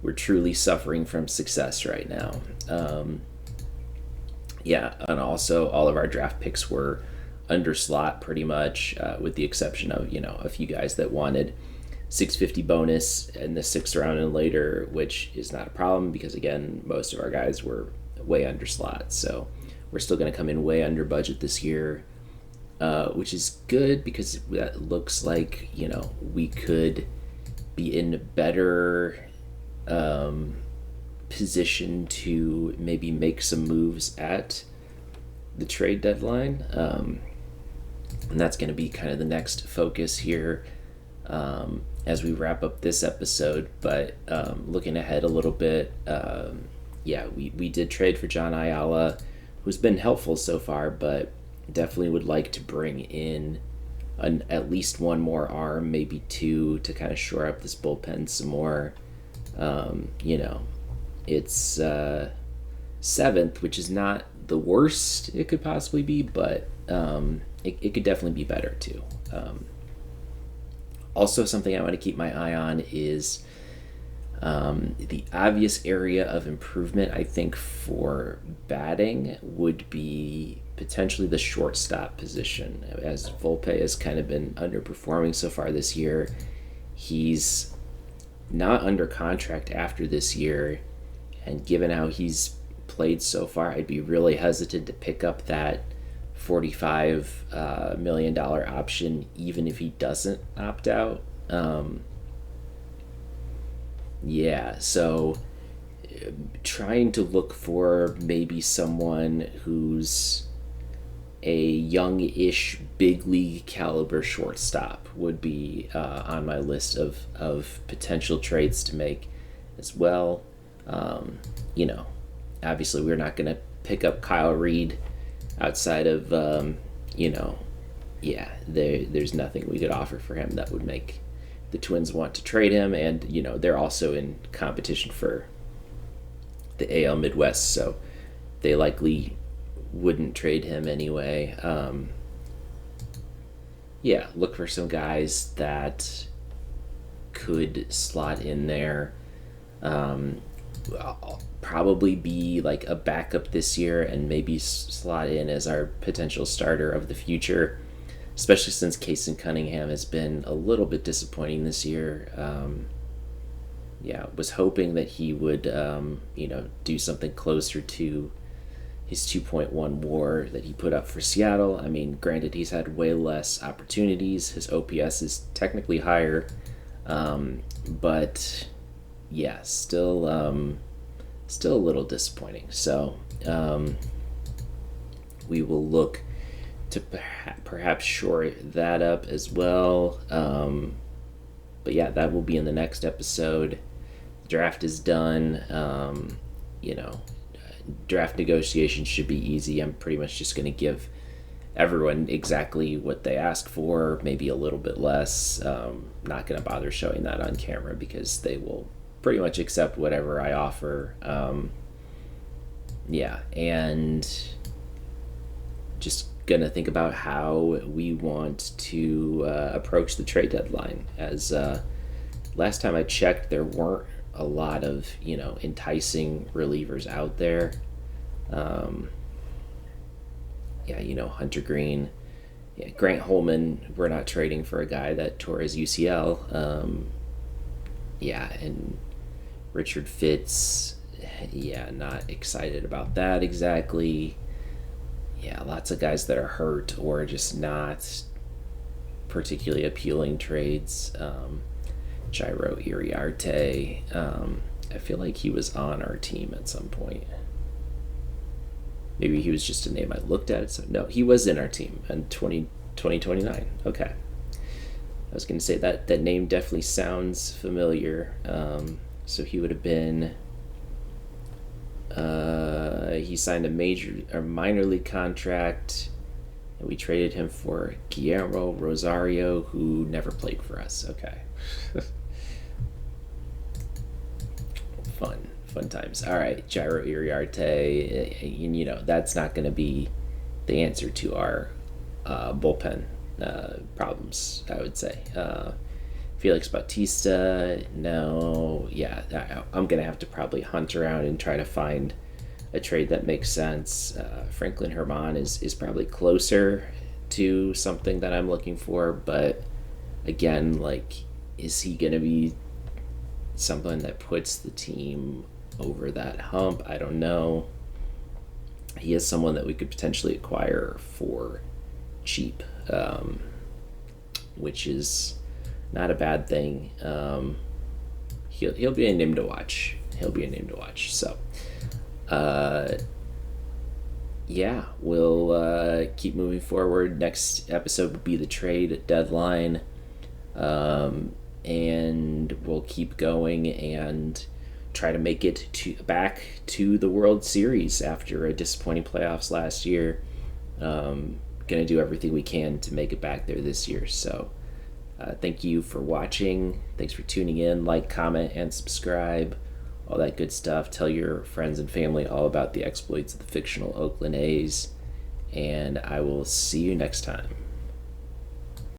We're truly suffering from success right now. Yeah, and also all of our draft picks were under slot pretty much, with the exception of a few guys that wanted 650 bonus in the 6th round and later, which is not a problem because again most of our guys were way under slot. So we're still going to come in way under budget this year, which is good because that looks like we could be in a better position to maybe make some moves at the trade deadline, and that's going to be kind of the next focus here as we wrap up this episode. But looking ahead a little bit, yeah, we did trade for John Ayala, who's been helpful so far, but definitely would like to bring in at least one more arm, maybe two, to kind of shore up this bullpen some more. It's 7th, which is not the worst it could possibly be, but it could definitely be better too. Also, something I want to keep my eye on is the obvious area of improvement, I think, for batting would be potentially the shortstop position. As Volpe has kind of been underperforming so far this year, he's not under contract after this year, and given how he's played so far, I'd be really hesitant to pick up that $45 million option, even if he doesn't opt out. Yeah, so trying to look for maybe someone who's a young-ish big league caliber shortstop would be on my list of potential trades to make as well. Obviously we're not going to pick up Kyle Reed outside of, there's nothing we could offer for him that would make the Twins want to trade him, and they're also in competition for the AL Midwest, so they likely wouldn't trade him anyway. Look for some guys that could slot in there. I'll probably be like a backup this year and maybe slot in as our potential starter of the future, especially since Kason Cunningham has been a little bit disappointing this year. Was hoping that he would, do something closer to his 2.1 WAR that he put up for Seattle. I mean, granted, he's had way less opportunities. His OPS is technically higher, but yeah, still a little disappointing. So we will look to perhaps shore that up as well. But yeah, that will be in the next episode. Draft is done. Draft negotiations should be easy. I'm pretty much just going to give everyone exactly what they ask for, maybe a little bit less. Not going to bother showing that on camera because they will pretty much accept whatever I offer. Yeah, and just going to think about how we want to approach the trade deadline. As last time I checked, there weren't a lot of, enticing relievers out there. Hunter Green, Grant Holman. We're not trading for a guy that tore his UCL. And Richard Fitz. Not excited about that exactly. Lots of guys that are hurt or just not particularly appealing trades. Jairo Iriarte. I feel like he was on our team at some point. Maybe he was just a name I looked at. So no, he was in our team in 2029. Okay. I was going to say that name definitely sounds familiar. So he would have been... he signed a minor league contract, and we traded him for Guillermo Rosario, who never played for us. Okay. Fun times. All right, Jairo Iriarte, that's not going to be the answer to our bullpen problems, I would say. Felix Bautista, no. I'm going to have to probably hunt around and try to find a trade that makes sense. Franklin Herman is probably closer to something that I'm looking for, but again, is he going to be someone that puts the team over that hump? I don't know. He is someone that we could potentially acquire for cheap, which is not a bad thing. He'll be a name to watch. So, we'll keep moving forward. Next episode will be the trade deadline. And we'll keep going and try to make it back to the World Series after a disappointing playoffs last year. Gonna do everything we can to make it back there this year. So thank you for watching. Thanks for tuning in. Like, comment, and subscribe. All that good stuff. Tell your friends and family all about the exploits of the fictional Oakland A's. And I will see you next time.